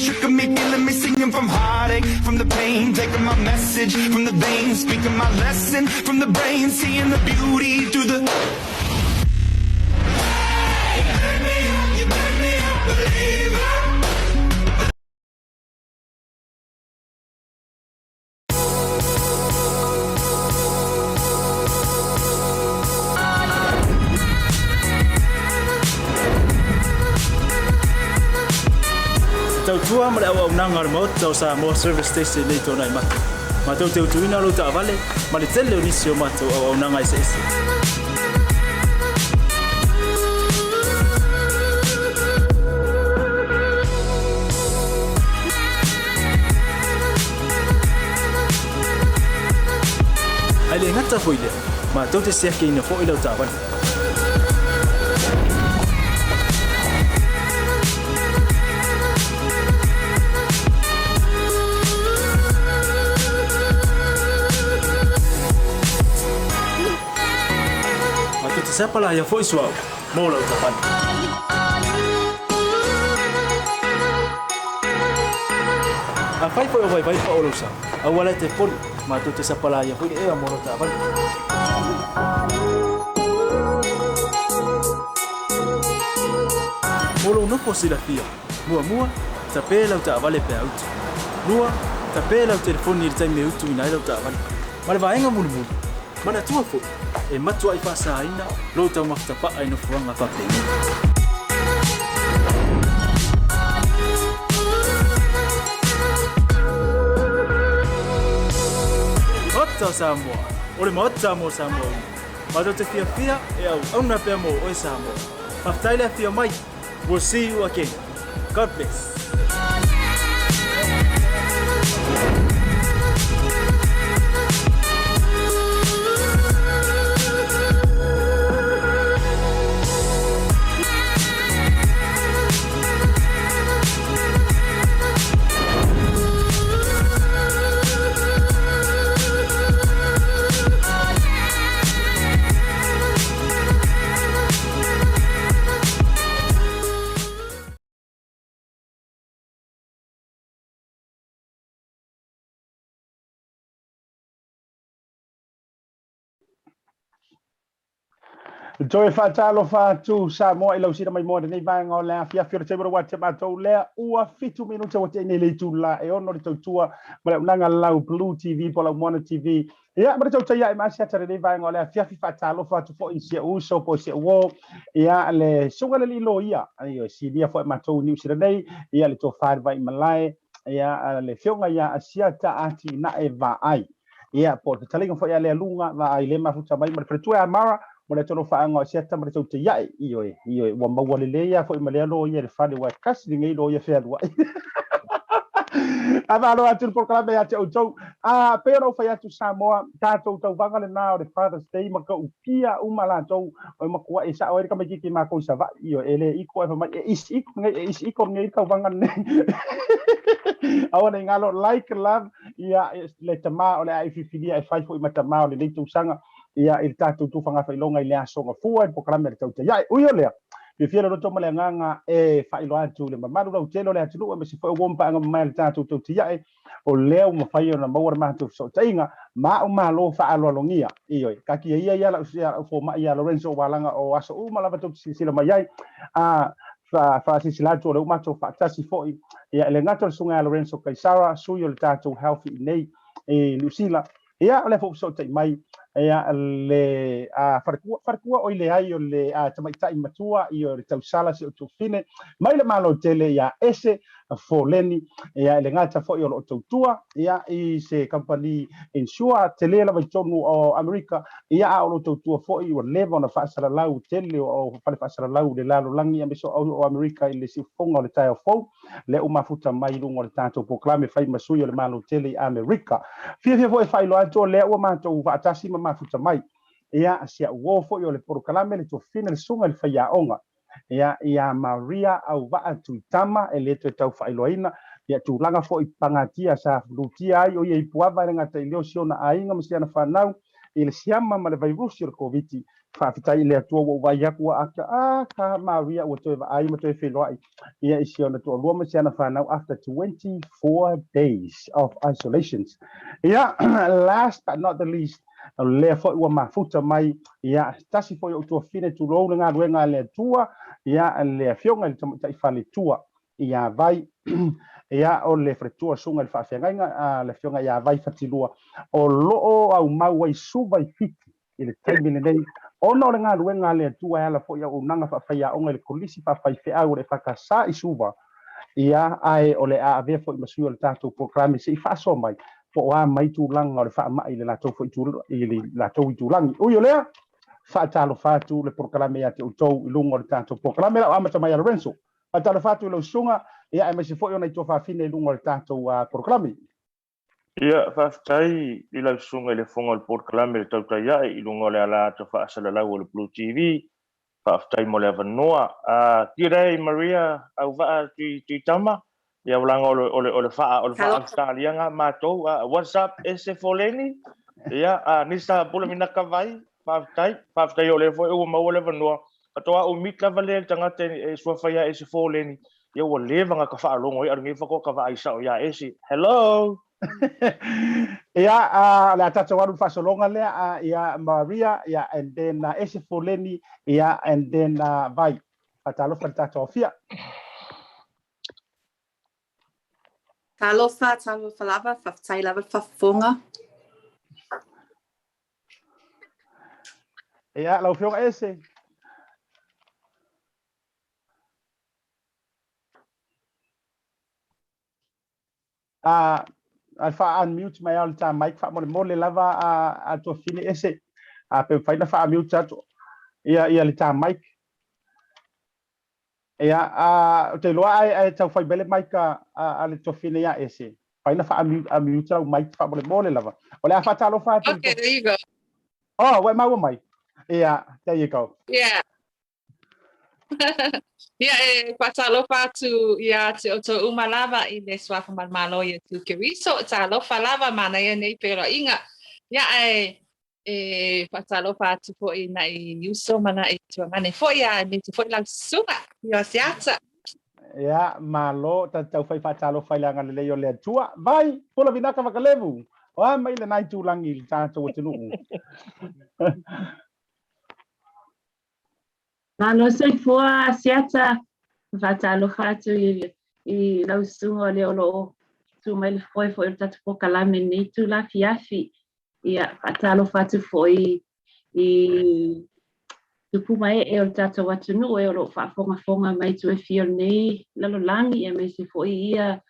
Shook me, killing me, singing from heartache, from the pain, taking my message from the veins, speaking my lesson from the brain, seeing the beauty through the. You make me a believer. Tau tua mara au nanga mo tau sa mo service station nei tona i matu. Ma tau teu tuina lo ta vale, ma le tele unisio matu au nanga i sesi. Ai le ngata foi le, ma tau te sia ke ina fo i lo ta vale. Siapa lah yang voice wow mau lah ucapan. Apa itu yang baik pak urusan? Awalnya telepon, matu tu siapa lah yang voice mau lah ucapan. Mulu no posilah dia. Mua tapi lah ucapan lepas out. Mua tapi lah telepon ni time me utu ina lah ucapan. Malah baenga mulu. Mana tua fu? Matua i fasa ina lo tau maftapa ai no fuanga pape. Ota Samoa, ore mota mo Samoa. Mato te fia e au na pe mo o Samoa. Maftaile fia mai. We'll see you again. God bless. Joe fatalo fatu sa mo ilo sira mai mo nei vai ngola fia fia te bro wat ba to le ua fitu minuto wat nei le tu la e ono to tua ma nanga lau Blue TV pola Mona TV ya ma to ya ma sia tere nei vai ngola fia fi fatalo fatu fo isia uso po sia wo ya le sunga le lo ia ayo si dia fo ma to new sira nei ya le to far vai malai ya le fionga ya sia ta ati na e va ai ya po te talinga fo ya le lunga va ai le ma futa mai ma pretua mara mo le tolo fa ngo sia tama tau te ia io wa ma le ia fo i male lo ia le fa le wa kasi ngai lo ia fe wa ava lo atu por kala ya tau pero fa ya tu Samoa tau vanga le na o le Father's Day ma ka upia uma la tau o ma kwa isa o ka ki ma ko sa va io ele iko fa ma is iko ngai ka vanga ne awana ngalo like love ia le tama o le ai fifilia e fai fo i matama o le tu sanga ia il tatu tu fanga fa ilonga ile aso nga fu por kala me tau te ia uio le pe fiera lo toma le nganga e fa ilo atu le mamaru lo telo le atu me se foi wompa nga mai tatu tu tia o leo ma fai ona mawar ma tu so tainga ma o ma lo fa alo longia io ka ki ia la fo ma ia Lorenzo walanga o aso uma la tu sila mai fa sisilato le mato fa tasi foi ia le ngato sunga Lorenzo Kaisara suyo le tatu healthy nei e Lucila ia le fo so tai mai ia le farkua o le ai o le tamaitai matua i o le tausala se o tu fine mai le malo tele ia ese foleni ia le ngata fo i o tautua ia i se company insure tele la tonu o America ia a o tautua fo i o level na fasala lau tele o fasala lau le lalo langi ia meso o America i le si fonga le tai fo le o mafuta mai lungo le tato proclame fai masui o le malo tele America fia fo e fai lo ato le o mato va tasi mafuta mai ia sia wo fo yo le porkalame le tofina le sunga le faia onga ia Maria au va atu tama e le tau failoina ia tu langa fo i pangatia sa lutia ai o ia puava nga te leo siona ainga msiana fanau ile siama ma le virus o covid fa fitai le atu o vai aku aka ka Maria o to ai mo to filoi ia isiona to lo msiana fanau after 24 days of isolations ia last but not the least le fo ua mafuta mai ia tasi fo o to fine tu lo nga ruenga le tua ia le fionga le tai fale tua ia vai ia o le fretua sunga le faafenga le fionga ia vai fatilua o lo au mau ai suva i fiti ile taimile nei ono le nga ruenga le tua ala fo ia o nanga faafia onga le kolisi faafai fe au le fakasa i suva ia ai o le a ave fo i masuo le tato programe se i faso mai po a mai tu langa o le fa mai le lato fo i tu ile lato i tu langi o yo lea fa talo fatu le programe ya te utou i lungo le tato programe la amata mai Lorenzo fa talo fatu lo sunga ia ai se fo yo na to fa fine lungo le tato programe ia fa tai i la sunga le fonga le programe le tau tai i lungo le ala to fa sala la o le Blue TV fa tai mo le vanoa tirei Maria au va ti tama ia ulanga o le fa Australia matou WhatsApp ese foleni ia nisa pula minaka vai fa tai o le fo o mo le vanoa atoa o mitla vale tanga te so fa ia ese foleni ia o le vanga ka fa longo ia ngi fa ko ka va isa ia ese hello ia la tata waru fa solonga le ia Maria ia and then ese foleni ia and then vai atalo fantata ofia talo falava fa tai lava fa fonga ia la ofia ese alfa unmute mai al ta mic fa mo le lava a to fine ese pe faina fa mute ato ia le ta mic ia te loa ai tau fai bele mic a le to fine ia ese faina fa mute au mic fa mo le lava o le fa talo fa okay there you go oh we mai ia there you go yeah yeah patalo fatu ia te to umalava i le swafa malo ia tu keriso talo falava mana ia nei pero inga ia patalo fatu fo ina i uso mana i tu mana fo ia ni tu fo la suga ia siata ia malo tau fai patalo fai la ngale le yo le tua vai pola vinaka makalevu o mai le nai tu langi tato tunu Malo sei fua siata vatalo fatu i lau sungo le olo tu mai foi tatu po kalame nei tu la fiafi ia vatalo fatu foi i tu puma e o tatu watu nu e olo fa fonga mai tu e fio nei lalo langi e me se foi ia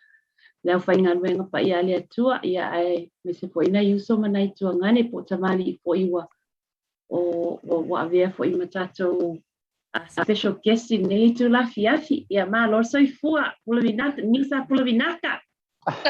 leo fainga wenga pa ia le tua ia ai me se foi na yuso manai tu ngane po tamali i foi wa o avea fo I matato a special guest nei tu la fiafi ia malo soifua pulavinata misa pulavinaka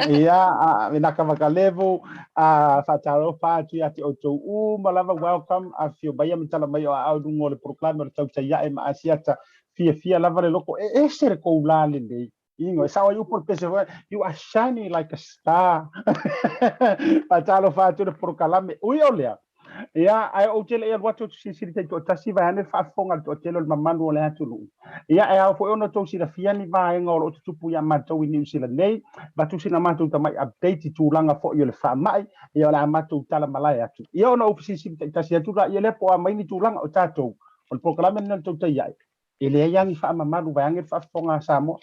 Ia, vinaka makalevu, whaataro whaatu ati o tau malava welcome, a whio baia mitala mai o a au dungo le proklame o le tau tai ae ma asiata, fia lava le loko, sere kou la le nei. Ingo, sao you put pese, you are shining like a star. Whaataro whaatu le proklame, ui o lea. Ia, ai o tele ia watu sisiri te to tasi vai ane whaafonga to tele o mamanu o le atu lu. Ia, ai au fo ono tau sira fiani vai ngor o tutupu ia matau I New Zealand nei, batu sina matau tamai update tu langa fo i le whaamai, ia la matau tala malai atu. Ia ono o sisiri te tasi atu la ia le po a maini tu langa o tatou, o le proklame nana tau tai ai. Ele iangi whaamamaru vai ange whaafonga Samoa,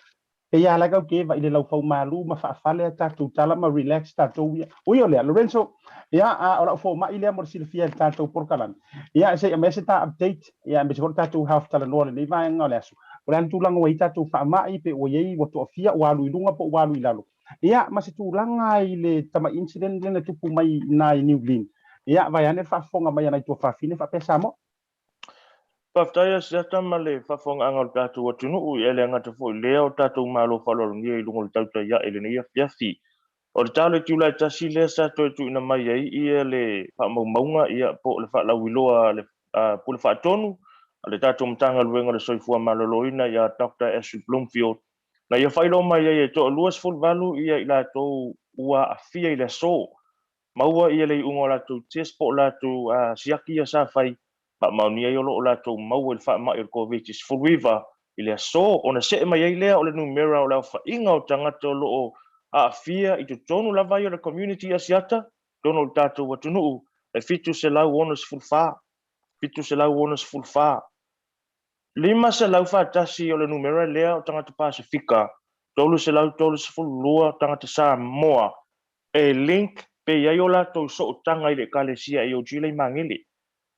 e ia la kau ke va I le lau fau malu ma whaafale tatou tala ma relax tatou ia. Ui o lea, Lorenzo, ia ora fo ma ile mo sil fiel tatou porkalan ia se me se ta update ia me se tatou half tala no le va ngole asu ora tu langa wa tatou fa mai pe o ye wo to fia wa lu lunga po wa lu lalo ia ma se tu langa ile tama incident le tu pu mai na New Zealand ia vai ane fa fonga mai na tu fa fine fa pesa mo Paftaia siata male whafonga anga o tātou atunu u ele ngata fo leo tātou malo whaloro ngia I lungo le tauta ia ele nia fiafi. O le tāle tiulai tasi lea sa toi tu ina mai ai ia le whaamaunga ia po le whaalauiloa le po le whaatonu. A le tātou mtanga luenga le soifua maloloina ia Dr. Ashley Bloomfield. Na ia whailo mai ai e to luas full valu ia I la tō ua a fia I le so. Maua ia le ungo la tō tespo la tō siaki ia sa whai. Ba mauni ai olo la tō mau le whaama I le COVID-19 full river I le so. O na se mai ai lea o le numera o la whainga o tangata o loo a fia I tu tonu lava I o le community asiata, tono le tātou watunuu, e fitu se lau onas fulfa, fitu se lau onas fulfa. Lima se lau whaatasi o le numera lea o tangata Pasifika, tolu se lau tolu se fulua tangata Samoa, e link pe iai o la tau so o tanga I le kalesia I o jile mangili.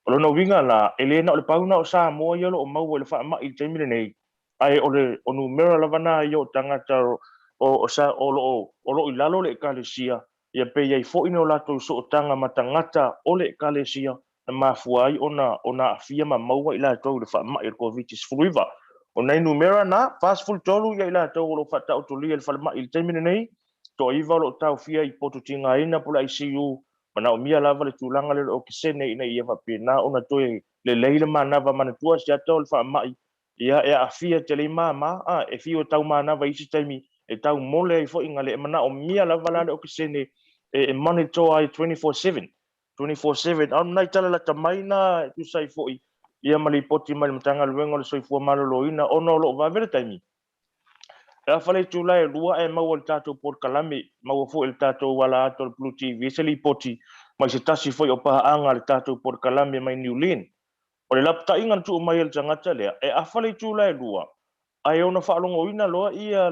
O lona winga la, e lena o le pauna o Samoa I o lo o mau o le whaama I taimile nei, ai o le o numera lavana I o tangata o sa o lo I lalo le kalesia ia pe ia fo ino la to so tanga matangata o le kalesia na mafuai ona afia ma maua I la to le fa ma I COVID-19 fuiva ona numera na fast full tolu ia la to lo fata o to le fa ma I termine nei to iva lo tau fia I potutinga ina pula ICU mana o mia lava le tulanga le o kisene ina ia fa pena ona to le leile mana va mana tua sia to le fa ma ia e afia tele mama e fio tau mana va isi taimi e tau mole I fo inga le mana o mia la valane o kisene e monitor ai 24/7 am nai tala la tamaina tu sai fo ia mali poti mali mtanga luengo le soifua maloloina ono lo va vere taimi e fale tu la e lua e mau le tatou por kalame mau fo le tatou wala ato le Blue TV se li poti mai se tasi fo o pa anga le tatou por kalame mai New Zealand o le lapta inga tu mai le tangata le e afale tu la e lua ai ona whaalongo ina loa ia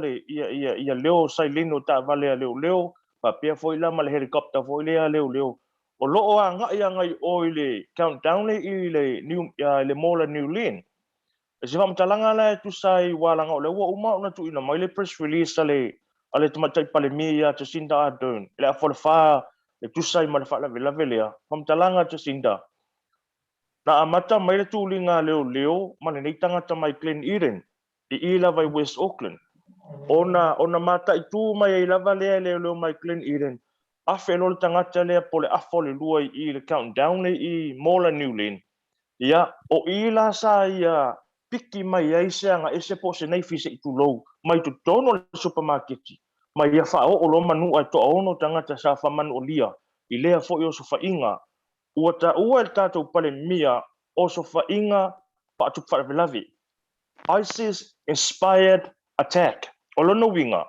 leo sailino ta vale leo pa pia foi la mal helicopter foi leo o loo a ngai o ile countdown le new le mola New Zealand e se vam talanga la tu sai walanga o le uma ona tu ina mai le press release ale tamatai pale mia te sinda adon le afolfa le tu sai mal fa la velea vam talanga te sinda na amata mai le tu linga leo mane nei tangata mai Glen Eden I lava I West Auckland. Ona mata I tu mai I lava leo mai Glen Eden. Afe lo le tangata lea po le afo le lua I le countdown I mola New Zealand. Ia, o I la sa ia piki mai ai seanga ese po se nei fise I tu lou. Mai tu tono le supermarketi. Mai ia wha o lo manu ai to ono tangata sa wha manu o lia. I lea fo I o so wha inga. Ua ta ua el tātou pale mia o so wha inga pa atu wha velavi. ISIS inspired attack. O lono winga.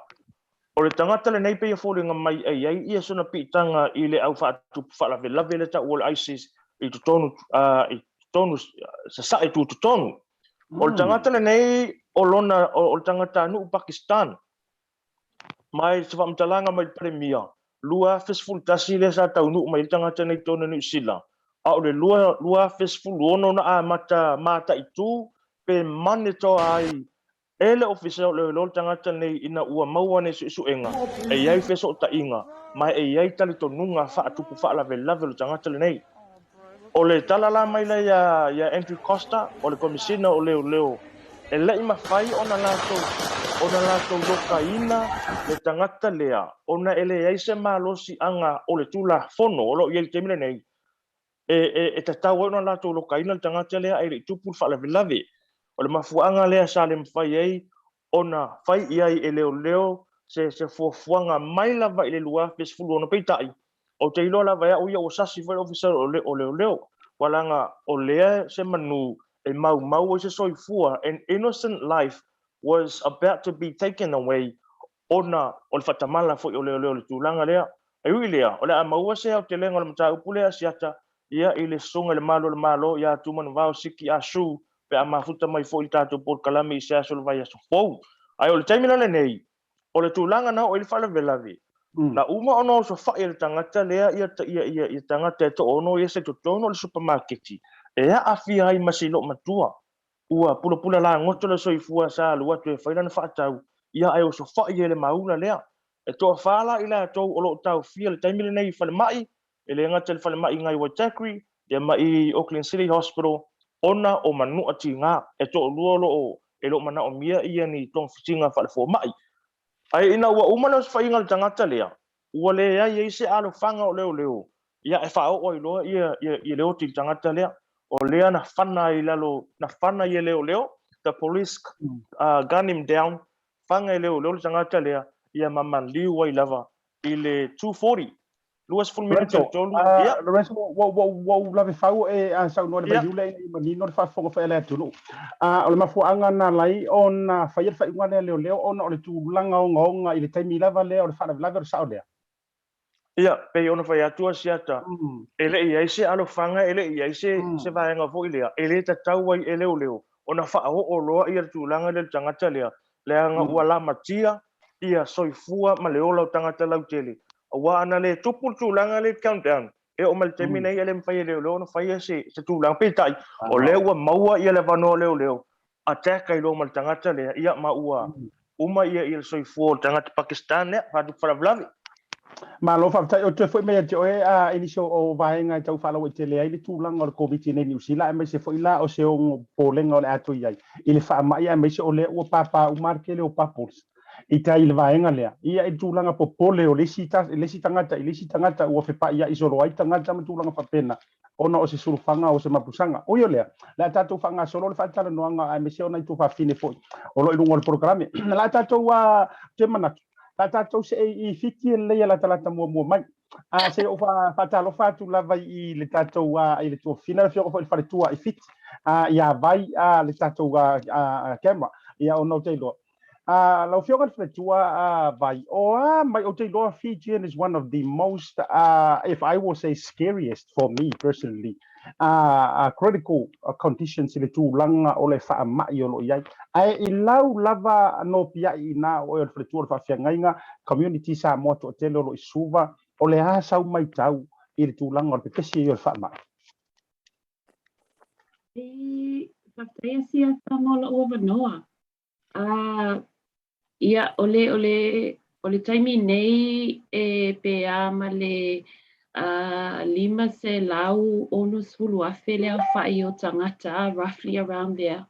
O le tangata le nei pia fōringa mai ai ia sona pitanga I le au whaatu whalave lave le ta o le ISIS I tutonu sa sae tu tutonu. O le tangata le nei o lona o le tangata anu Pakistan. Mai se whamtalanga mai premia. Lua fistful tasi le sa tau nu mai le tangata nei tona New Zealand. A o le lua fistful ono na a mata I tu pe mane to ai ele official le lo tangata nei ina ua maua ne su enga e ai feso ta inga mai e ai tali to nunga fa tu fa la vela velo tangata nei o le talala mai la ia Andrew Costa o le komisina o leo e lai mawhai ona lātou lokaina le tangata lea ona ele eise malosi anga o le tula fono o lo i ele temile nei e tatau ona lātou lokaina le tangata lea e le tupu whalavelave o le mafuanga lea sa le mawhai ei ona whai iai e leo se fuafuanga mai lava i le lua fesfulu ona peitai o te ilo lava ea uia o sasi vai officer o leo walanga o lea se manu e mau o se soifua an innocent life was about to be taken away ona o le fatamala fo o leo le tūlanga lea e ui lea o le a maua se au te lenga o le mata upu lea siata ia i le sunga le malo ia tumanu vau siki a su pe a mafuta mai fo i tātou Port Kalame i se aso le vai aso fou ai o le taimina le nei o le tūlanga na o i le whalavelavi na uma ono so fa i le tangata lea ia tangata e to ono ia se to tono le supermarketi e a afia ai masilo matua ua pula la ngoto le soifua sa lua tu e whaina na whaatau ia ai o so fa i le mauna lea e toa whala i la tau o lo tau fia le taimile nei whale mai e le ngata le whale mai ngai Waitakere ia mai Auckland City Hospital ona o manu ati ngā e to lua lo e lo mana o mia ia ni tong fitinga whale fo mai ai ina ua umana o whainga le tangata lea ua le ia se alo whanga o leo ia e whao o iloa ia leo ti tangata lea o lea na whana i lalo na whana i leo the police gun him down whanga i leo le tangata lea ia maman liu ai lava i le 240 luas full minute tolu ia Lorenzo wo lave fau e a sa no le yule i manino le fa fonga fa ele tulu o le mafuanga na lai ona fa ia fa ngane leo ona o le tūlanga o ngonga i le taimi lava leo le fa lave o sa lea ia pe ona fa atua siata ele ia se alo fanga ele ia se vaenga fo ilea ele ta tau ai ele leo ona fa o loa ia tūlanga le tangata lea le anga ua la matia ia soifua ma le ola tangata lau tele wa ana le tupu tūlanga le countdown e o mal termina ia le mfai leo na fai se tūlanga peitai o le ua maua ia le vano leo attack ai lo mal tangata le ia ma ua uma ia soifua tangata Pakistan ne fa du falavi ma lo fa o te foi me te o a inicio o vaenga tau fala o te le ai le tūlanga o le COVID nei New Zealand me se foi la o se o polenga o le atu ia i le fa mai me se o le o papa o marke le o papos i tai le vaenga lea ia e tūlanga popole o lesi tangata ua fe pa ia isolo ai tangata ma tūlanga papena ona o se surufanga o se mapusanga o yo lea la tatou fanga solo le fatala noanga a me se ona i tu fa fine foi o lo i lungo le programe la tatou wa te manaki la tatou se i fiti le ia la talata mua mai a se o fa talo fatu lava i le tatou i le tu fina fio fo il fare tua i fit ia vai le tatou camera ia o no te lo lau fioga le tua vai o mai o te loa Fijian is one of the most if I will say scariest for me personally critical conditions le tūlanga o le whaamai o lo iai ai I lau lava no pia I na o le tua le whawhiangainga community sa moto o tele o lo I suva o le asau mai tau I le tūlanga o le pepesi o le whaamai Whaktaia sia tangola o wanoa ia ole taimi nei e pe ama le lima se lau ono sulu afe leo whai o tangata roughly around there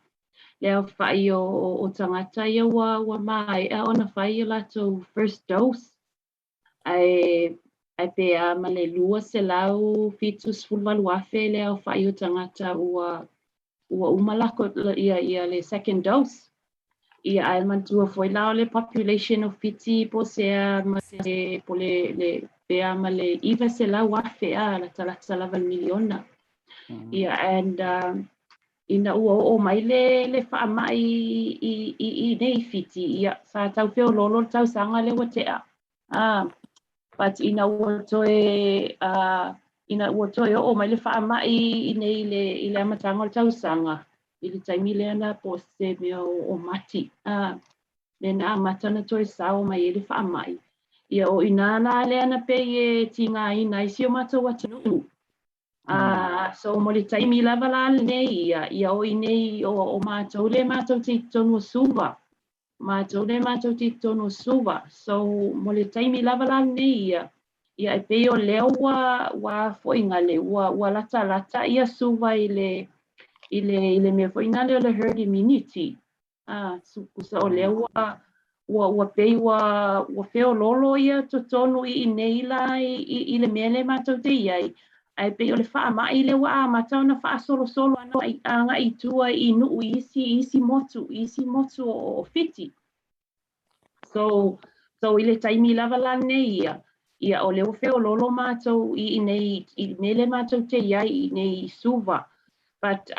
leo whai o tangata ia wa mai ona whai o lato first dose ai pe ama le lua se lau fitu sulu walu afe leo whai o tangata ua umalako ia le second dose ia ai mantua foi la le population of fiti po se ma se po le pea ma le iva se la wafe la tala miliona ia and ina o mai le fa mai I nei fiti ia sa tau feo lolo tau sanga le watea but ina toe o mai le fa mai nei le matanga tau sanga I le taimi lea na po se mea o mati. Le na matana toi sao mai e le whaamai. Ia o inana lea na pe e tinga ina I si o matou atanu. So mo le taimi lava la nei ia o inei o matou le matou ti tonu suva. Matou le matou ti tonu suva. So mo le taimi lava la nei ia ia e pei o leo wa foingale wa lata ia suva ile me foingale o le herd immunity kusa o leo wa pei wa feo lolo ia totonu i nei la i le mele matou te iai ai pei o le faa mai le wa matau na faa solo ano ai anga i tua i nuu isi motu o fiti so ile taimi lava la nei ia o le feo lolo matou i nei i mele matou te iai i nei suva but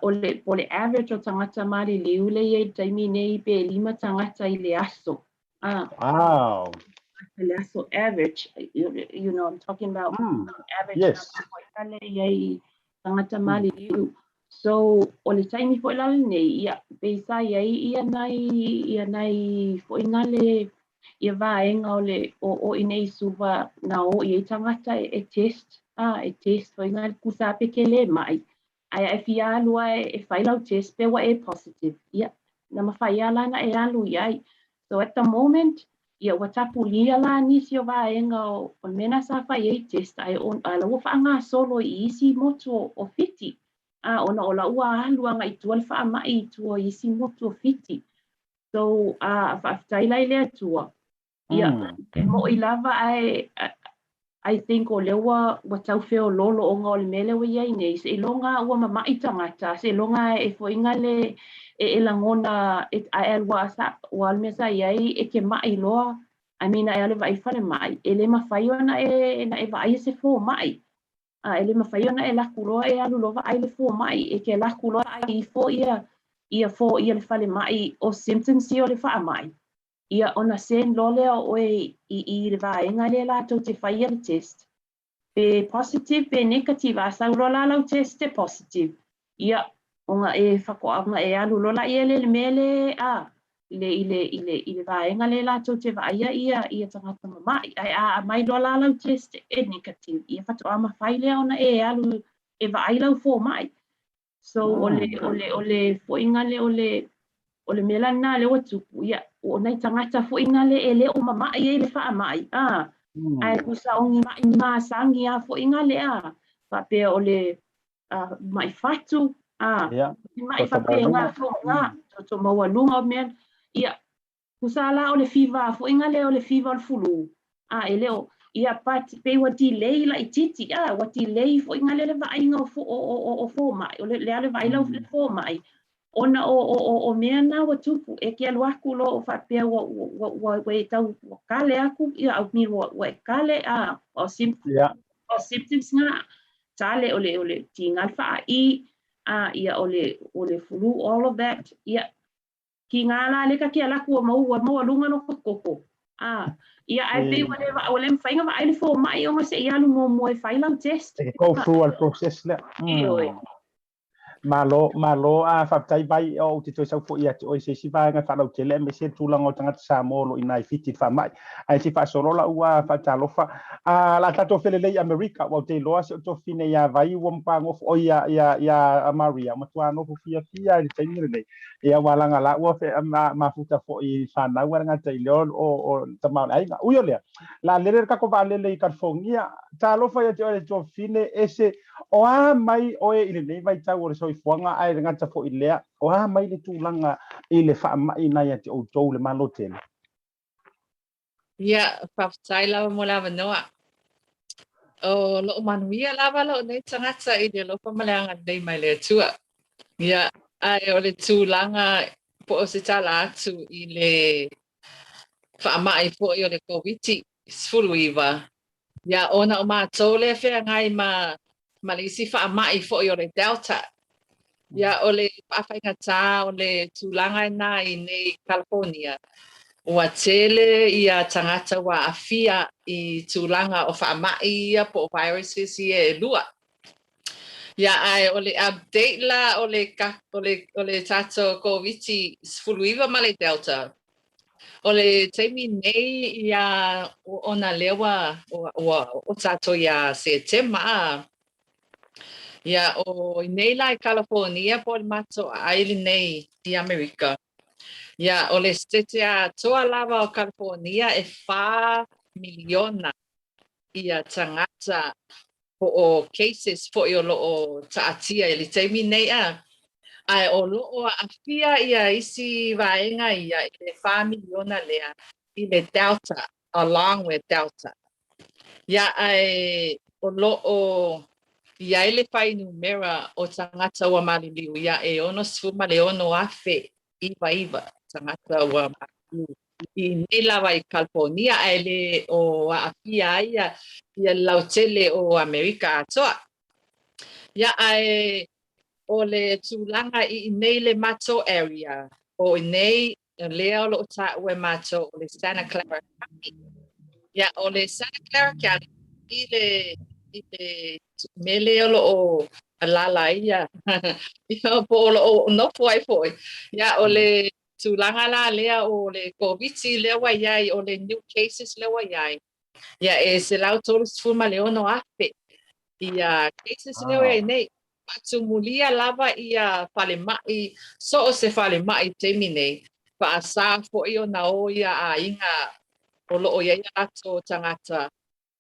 ole average o tangata mali liu le ia taimi nei pe 5 tangata i le aso Wow. le aso average you know I'm talking about average Yes. na iai tangata mali liu so ole taimi fo la nei ia pe sa iai ia nai fo ingale ia vaenga o inei suva na o ia tangata e test fo ingale kusa pekele mai ai e fia lua e failau test pe wa e positive ia na mafai ala na e alu iai so at the moment ia wa tapulia la nisi o vaenga o mena sa fai e test ai on ala wa faanga solo i isi moto o fiti ona ola ua alu anga i tua le faa mai tua isi moto o fiti so faafetaila i lea tua ia mo i lava I think o lewa wa tau feo lolo o ngā o le mele wa iai nei se ilonga ua mamai tangata se ilonga e foinga le e langona a elwa sa wa almesa iai e ke mai loa I mean ai ale vai fale mai ele mafai ona e vai se fo mai ele mafai ona e laku loa e alu lova ai le fo mai e ke laku loa ai fo ia le fale mai o symptoms o le faa mai ia ona sen lole o i le vaenga le latou te whaia le test. Pe positive, pe negative, a sau lola lau test te positive. Ia, onga e whakoanga e alu lola ia le mele i le vaenga le latou te vaia ia tangata mamai. A mai lola lau test e negative. Ia whato ama whaile ona e alu e vai lau fo mai. So ole fo ingale o le mela na le watupu ia o nei tangata fo ina le o mama ia le fa mai ai kusa ongi mai ma sangi a fo ina le pa pe o le mai fatu mai fa pe nga fo nga to mo lunga men ia kusa la o le fiva fo ina le o le fiva o le fulu ele o ia pat pe wa delay la ititi wa delay fo ina le va inga o fo mai o le vai la fo mai ona o mea na wa tupu e ke alu aku lo o whapea wa e tau kale aku ia au mi wa e kale o symptoms nga tale ole tingal wha ia ole flu all of that ia ki ngala le ka ke alaku o mau lunga no koko ia ai pe whatever ole mwhainga wa aile fo mai o se ia alu mo e whailau test go through al process le malo a whaptai vai o te toi sau fo ia te oi se si vaenga whanau te le me se tūlanga o tangata sa molo i nai fiti whamai ai te whaasorola ua whaatalofa la tato whelelei Amerika wau te loa se o to fine ia vai ua mpangof o ia Maria matua no fia i te ingere nei ia walanga la ua mafuta fo i whanau aranga te leon o tamau ai nga uio lea la lere kako valele i karfongia talofa ia te oi to fine ese o mai oe i le nei vai tau o le soifuanga ai le ngata fo i lea o mai le tūlanga i le whaamai nai ati o tau le malo tele. Ia, whaftai lawa mo lawa noa. O lo manuia lawa lo nei tangata i le lopa maleanga nei mai le tua. Ia, ai o le tūlanga po o se tala atu i le whaamai po i o le COVID-19 sfulu iwa. Ia, ona o mātou le whea ngai ma le isi whaamai fo i o le Delta. Ia, o le whaafai o le tūlanga na i nei California. Ua tele ia tangata wa afia i tūlanga o whaamai ia po viruses i e lua. Ia, ai, o le update la o le tato COVID-19 sfuluiva ma le Delta. O le teimi nei ia ona lewa o tato ia September. Ia o nei la i California po le mato aili nei di Amerika. Ia o le stete a toa lava o California e 5 miliona ia tangata o cases fo i o loo taatia i li teimi nei ai o loo afia ia isi vaenga ia i le familiona lea i le Delta, along with Delta. Ia ai o loo ia i le whai numera o tangata ua maliliu ia e ono sfuma le ono afe iwa tangata ua maliliu. I nei lawa i California ai le o afia ia lautele o Amerika atoa. Ia ai o le tūlanga i nei le Mato area o nei lea o lo ta ue Mato o le Santa Clara County. Ia o le Santa Clara County i le mele o lo alala ia. Ia po o lo no foi foi. Ia o le tūlanga la lea o le COVID lea wa iai o le new cases lea wa iai. Ia e se lau tolu sfuma le ono afe. Ia cases lea wa iai nei. Patumulia lava ia fale mai so o se fale mai temi nei. Pa asa fo i o na o ia a inga o lo o ia ato tangata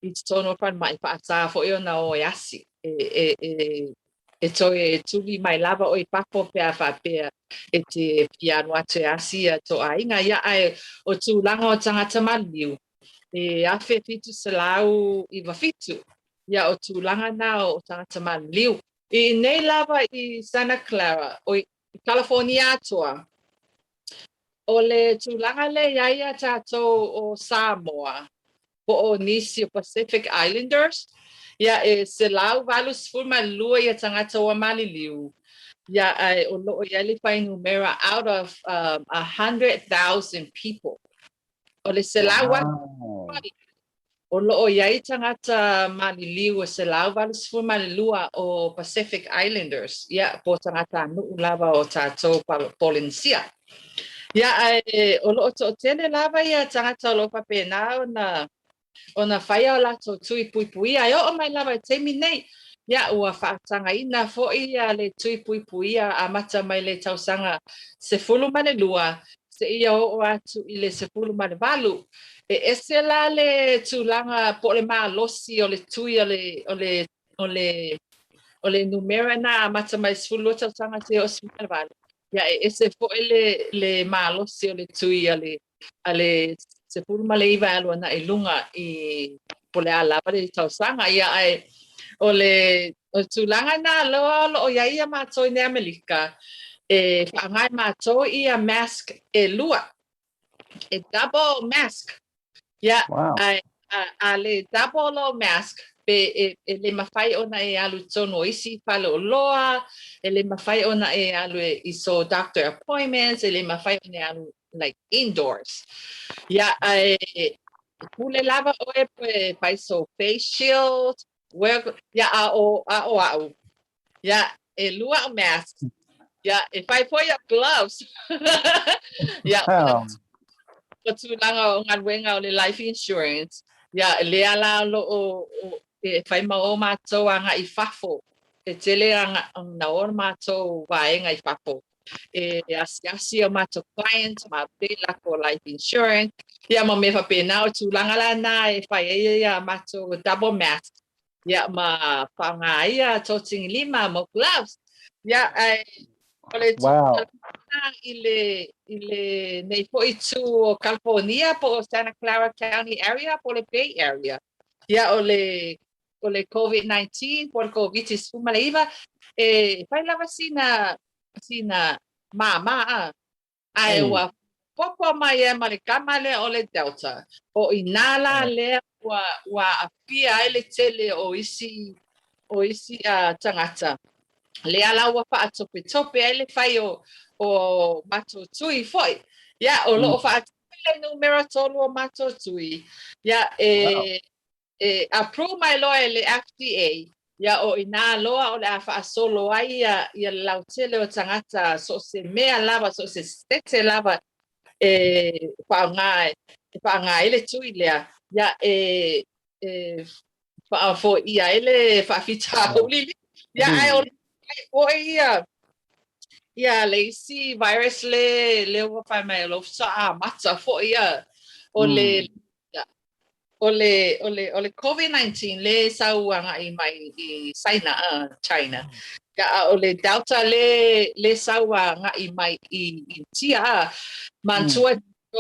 i tono fan mai pa asa fo i o na o yasi. E to e tuli mai lava o i papo pea fa pea e te piano ate asia to a inga ia ai o tu langa o tangata maliu. E afe fitu se lau i wafitu. Ia o tu langa na o tangata maliu. I nei lava i Santa Clara o i California atoa. O le tūlanga le iaia tātou o Samoa. Po o nisi o Pacific Islanders. Ia e se lau walu sfulma lua ia tangata o maliliu. Ia o loo ia li whai numera out of 100,000 people. O le se lau o loo iai tangata maliliu o se lau walu sfulma lua o Pacific Islanders. Ia po tangata nuu lava o tātou Polinsia. Ia o loo to tene lava ia tangata o lo papena ona whaia o lato tui pui ai o mai lava temi nei. Ia ua whaatanga ina fo ia le tui pui a mata mai le tausanga se fulu mane lua. Se ia o atu i le se fulu mane valu. E ese la le tūlanga po le maa losi o le tui o le numera na mata mai se fulu tausanga te o se mane valu. Ia e ese fo le maa losi o le tui ale se fulu male iwa alu na ilunga i po le alapa le tausanga. Ia ai o le tūlanga na lo o ia mātou i ne Amerika. E whaangai mātou i a mask e lua. E double mask. Ia a le double lo mask. Pe le mawhai ona e alu tono isi pale o loa. E le mawhai ona e alu i so doctor appointments. E le mawhai ona e alu like indoors. Ia pule lava o e pai so face shield. Ia a o. Ia e lua o mask. Ia e pai po ia gloves. Ia o tūlanga o ngadwenga o le life insurance. Ia le ala lo o e pai ma o mātou anga i fafo. E tele anga na o mātou waenga i fafo. E asi o mātou clients, ma pela ko life insurance. Ia ma me whapena o tūlanga la na e pai ia mātou double mask. Ia ma whanga ia tōtingi lima mo gloves. Ia o le tūlanga i le nei po i tū o California po o Santa Clara County area po le Bay Area. Ia o le COVID-19 po le COVID suma le iwa e pai lava sina mama ai wa popo mai e ma le kama le o le Delta o inala le wa apia ele tele o isi tangata le ala wa fa tope ele fai o mato tui foi ya o lo fa le numero tolu o mato tui ya approve my law le FDA ya o ina loa o le afa solo ai ya lautele o tangata so se mea lava so se stete lava pa ngai le tui lea ya pa fo ia ele fa fita uli ya ai o ia le si virus le o fa mai lo sa mata fo ia o le ole COVID-19 le sauanga I mai I China. Ka ole Delta le sauanga I mai I India. Mantua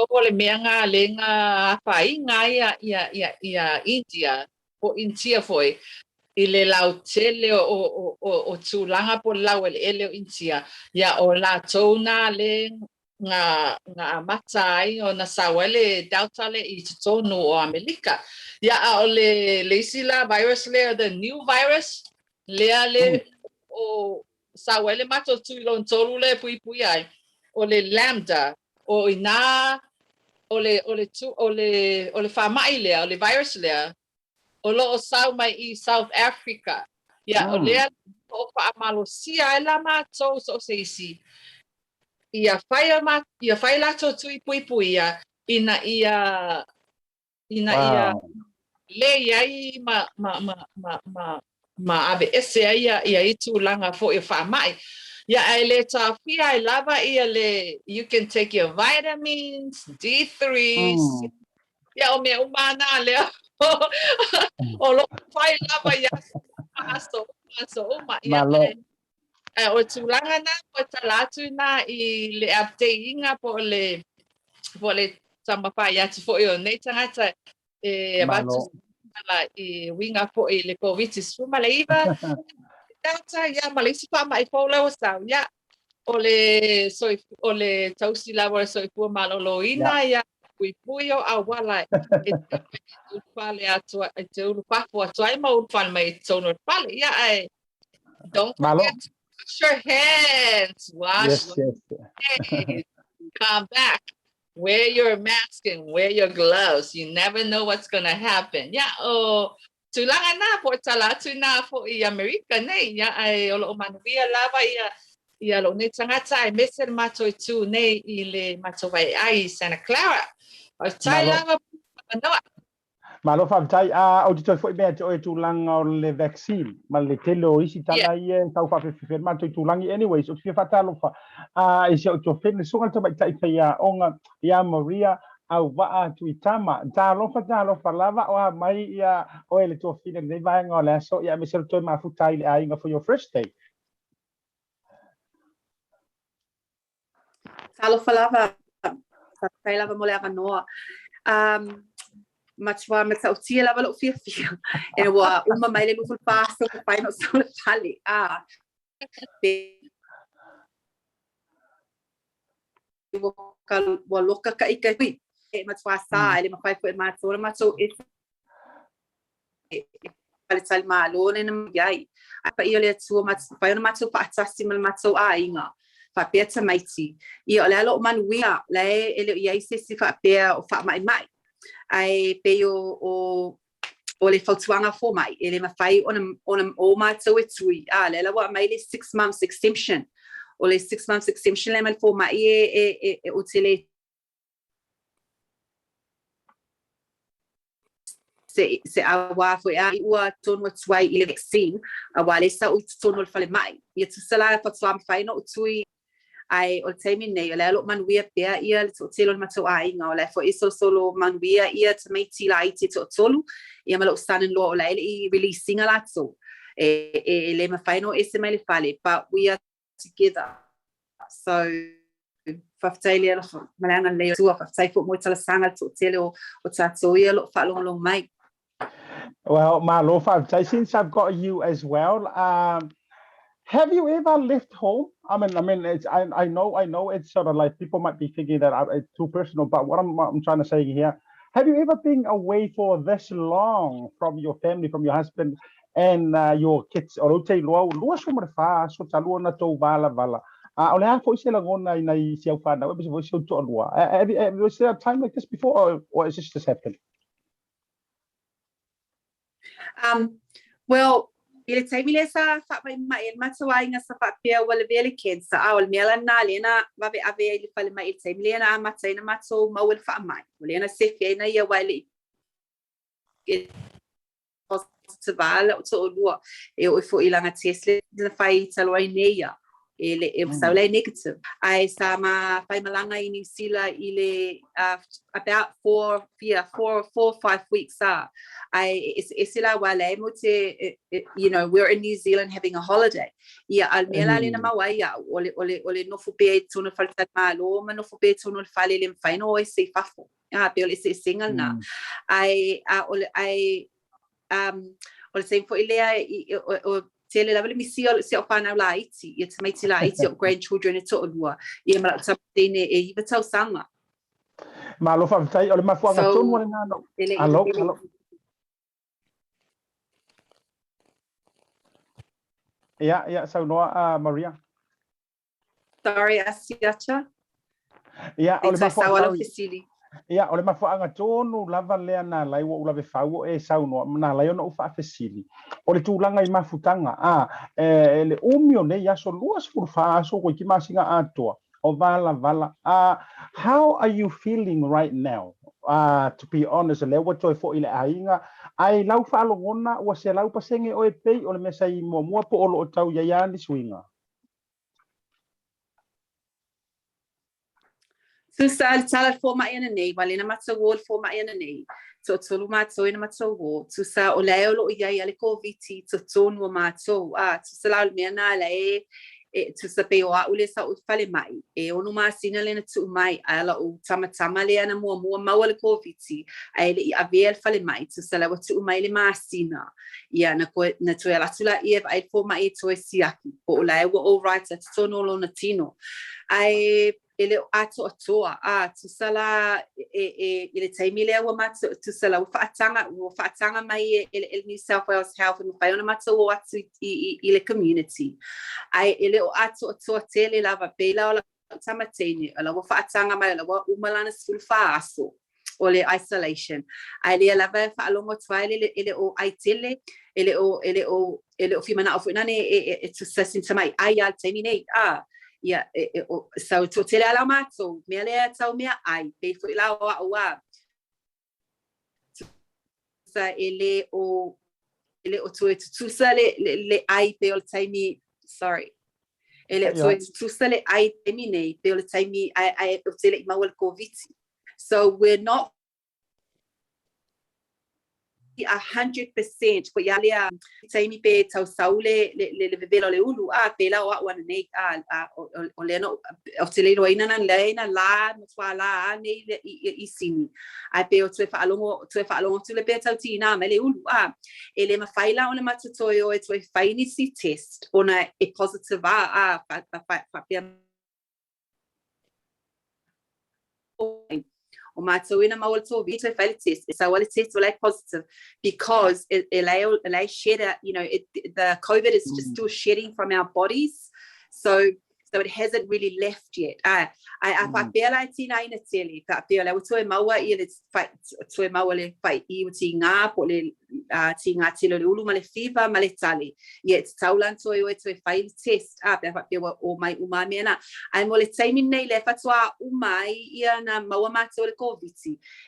ole meanga le nga pai nga ia India. Po India foi. I le lau tele o tūlanga po lau ele o India. Ia o la tōna le nga matai o na sawale Delta le I tonu o Amerika. Ya o le sila virus le the new virus le o sawale mato tuilon tolu le pui ai o le lambda o ina o le famai le o le virus le o lo o sau mai I South Africa. Ya o le o fa malosia la mato so seisi. Ia whai lato tui pui ia ina ia le iai ma ave ese ia I tūlanga fo I whamai. Ia ai le tawhia ai lava ia le you can take your vitamins, D3s. Ia o mea umana le o lo whai lava ia aso uma ia o tūlanga na o talatu na I le update inga po le tamawhai atu fo I o nei tangata watu ala I winga po I le COVID suma le iwa Delta ia malisi pa mai po le o sau ia o le tausi lawa soifua maloloina ia pui o awala e pale atu e te ulu papu atu ai ma upal mai tono pale ia ai don't forget to wash your hands wash your hands come back wear your mask and wear your gloves you never know what's gonna happen yeah tulanga na po talatu na po I America nei ia ai o manuia lava ia lo ne tangata ai meser mato tu nei I le mato vai ai Santa Clara o tai lava no Malo fa tai o di toi foi me o tūlanga o le vaccine ma le telo isi tala ia tau fa fe ma toi tūlangi anyways o fi fatalo fa isi o to fe so ngal to mai tai ia onga ia Maria au va tu itama ta lo fa lava o mai ia o ele to fi nei vai ngola so ia me ser toi ma futai le ai for your first day Talo fa lava tai lava mo le noa Matwa me tau tia lava lo fia e wa uma mai le lufu paso pai no so le pali wa loka ka ika hui e matwa sa ele ma pai ko e matso pali tal malo ne na yai apa ia le tu pai no matso pa atasi mal matso inga fa peta maiti ia le lo manuia le ele ia se fa pe o fa mai ai pe o le fautuanga fo mai ele mafai ona o matso e tui le la wa mai le 6 months exemption o le 6 months exemption le mal fo mai e o tele se awa foi ua tonu tuai I le vaccine awa le sa o tonu fale mai ia tu sala fautuanga fai no tui ai o taimi nei le lo manuia pe ia le telo mato ai nga le fo iso solo manuia ia te mai ti lai te tolu ia malo son in law le I releasing a lot so le ma final ese mai le fale but we are together so faftaili lo malanga le tu faftai fo mo tala sanga telo o tato ia lo fa long mai well malo faftai since I've got you as well have you ever left home? I mean, it's, I know it's sort of like people might be thinking that it's too personal, but what I'm trying to say here, have you ever been away for this long from your family, from your husband and your kids? Or te loa so fa so talua na to vala. O le ha fo se la ngona ina I sia fa na we so to loa. Have you seen a time like this before, or is this just happened? Well. Ile taimi le sa fa mai matawai nga sa fa pia wala vele kensa awal mela na lena va ve ave ile fa le mai taimi le na matai na matso ma wal fa mai lena se fe na ia wale e positive o to lua e o fo ilanga tesle na fai taloi neia Saulay negative. I sama malanga in New Zealand about 4 or 5 weeks. You know, we're in New Zealand having a holiday. Yeah, almela le na mawaya ole no fupe tunu falta malo ma no fupe tunu fale le mfaino o se fafo. Pe ole se single na. Ole se fo ilea o tele la mi si o pana la iti it's mai tila iti o grandchildren e to lua e mala tapene e iva tau sanga malo fa tai ole mafu anga tonu ole na no alo ya sau noa Maria sorry asiacha ya ole mafu ya ole mafu anga tonu lava lea na lai wo ula fau e sau noa na lai ona ufa fesili ole tulanga I mafutanga ele umio ne ya so luas furfa so ko ki masinga atoa o vala how are you feeling right now to be honest le wo toi fo ile ainga ai lau fa lo ngona o se lau pasenge o e pei ole mesa I mo po o tau ya ni swinga Susal salat forma ina nei valena matsa wall forma ina nei so tolu matso ina matso wo susa o laelo ia ale covid to tonu matso susala mena le to sape o ule sa o fale mai e onu masina le na tu mai ala o tama le ana mo mawale covid ai le avel fale mai susala o tu mai le masina ia na tu ala tula ia ai forma e to siaki o laelo all right at tono lo natino ai ele ato atoa tu sala ele taimile wa matso tu sala wa fatanga mai ele New South Wales Health and Fiona matso wa atu ile community ai ele ato atoa tele lava pela ola tamatene ala wa fatanga mai ala wa umalana school faso ole isolation ai le lava fa longo twaile ele o aitele ele o fimana ofinane tu sasin samai ai al taimine ia so to tele ala matso mele tau mea ai pe foi la wa sa ele o tu sale le ai pe ol taimi sorry ele tu sale ai termine pe ol taimi ai o tele ma wal covid so we're not 100% but yalia taimi pe tau saule le velo le ulu pela o wana nei o le no o tele no ina na la mswala nei isini ai pe o tue fa alongo tu le pe tau tina me le ulu ele ma faila ona matutoyo e tue faini si test ona e positive fa o mato ina mawalto vita fail test so well test like positive because it shed you know the COVID is just still shedding from our bodies so it hasn't really left yet I feel tina ina tele feel to mawa ile to mawa le fai I tinga po le tinga tilo le ulu male fever male tali yet taulan to fail test feel o mai umami na ai mo le taimi nei le fatwa umai ia na mawa mato le covid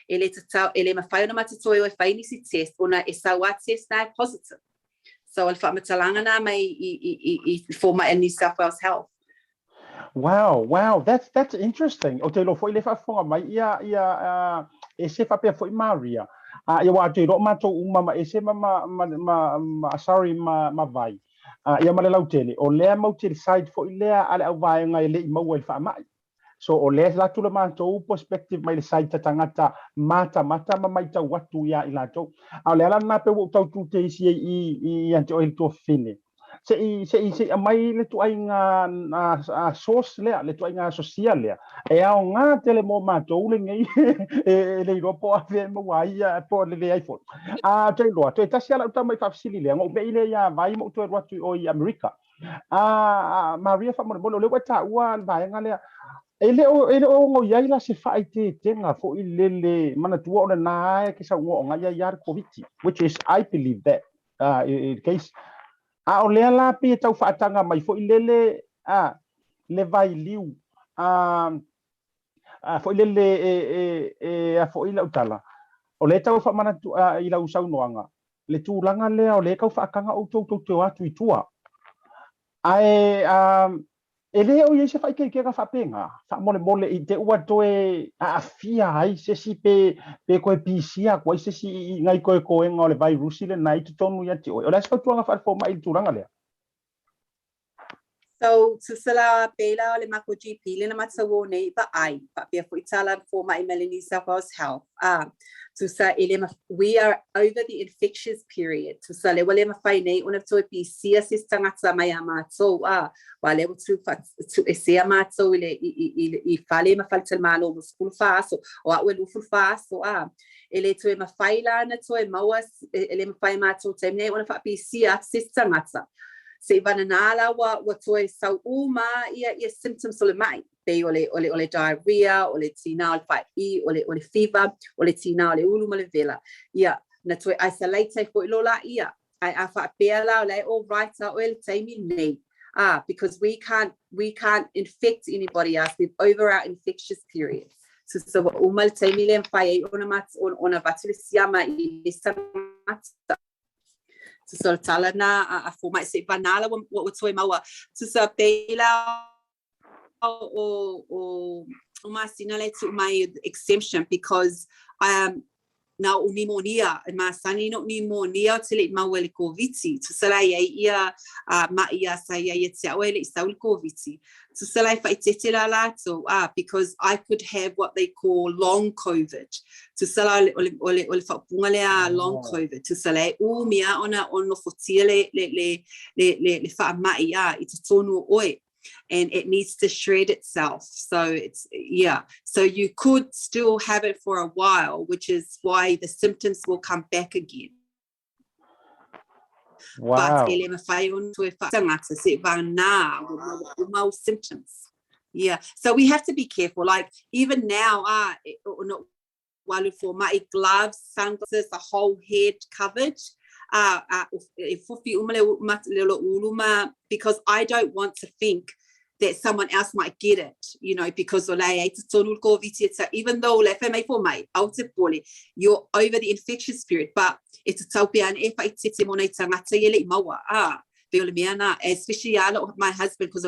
ele ma fai na mato fai ni si test ona esawa test na positive so al fa matalanga na mai for my New South Wales Health. Wow, that's interesting. O te lo foi le fa fonga mai ia e se fa pe foi Maria. Ia wa te ro mato uma e se sorry ma vai. Ia ma le lautele o le mau te side foi le ale au vai ngai le mau e fa mai. So o le la tu le mato perspective mai le side tangata mata mai tau watu ia ila to. A le ala na pe wo tau tu te I anto el to fine. Se mai le tu ai nga source le tu ai nga social le e a nga tele mo mato le ngai le ropo a ve mo wai po le iPhone te lo te ta sia la ta mai fa fasili le ngo be ile ya vai mo tu rotu o I America Maria fa mo le wata wa vai nga le ele o ngo ya ila se fa ite tenga fo ile mana tu ona na ke sa ngo nga ya covid which is I believe that in case o le la pe tau faatanga mai fo ilele le vai liu fo ilele fo ila utala o le tau fa mana tu ila usau noanga le tūlanga lea o le kau whaakanga o tau te watu I tua. Ai, ele o yese fai ke ka fa penga fa mole I te ua toe a fia ai se si pe ko pisia ko se si ngai ko en ole virus le nai tu tonu ya ti o la sa tuanga fa fo mai turanga le So susala pela le mako GP le na matsawo nei pa ai pa pia fo itala for my Melanie South Wales Health. We are over the infectious period. So le wale ma fai nei una to pi sia sistangata mai ama so wale tu sia ma so I fale ma faltel malo mo school faso o welu full faso ele to ma fai la na to mawas ele ma fai ma to temne una fa pi sia sistangata. Se vananala wa toi sau uma ia symptoms ole mai pe ole diarrhea ole tina ole fai ole fever ole tina ole ulu male vela ia na toi isolate for lola ia I fa pela ole all right ole taimi nei because we can't infect anybody else. We've over our infectious period. So umal taimi le fai ona mat ona batule siama I samata so tala na for my say vanala what toi maua to sa pela o uma sinale to my exemption because now pneumonia and my sani no pneumonia till it mawele covid to sala ia ma ia sa ia tsa wele sa covid to sala fa itela la so because I could have what they call long covid to sala ole fa pungale long covid to sala mia ona ono fotile le fa ma ia it's tonu oi and it needs to shred itself. So it's so you could still have it for a while, which is why the symptoms will come back again. Wow. But symptoms. Yeah. So we have to be careful. Like even now, for my gloves, sunglasses, the whole head covered. Because I don't want to think that someone else might get it, because even though you're over the infectious period, but it's especially my husband because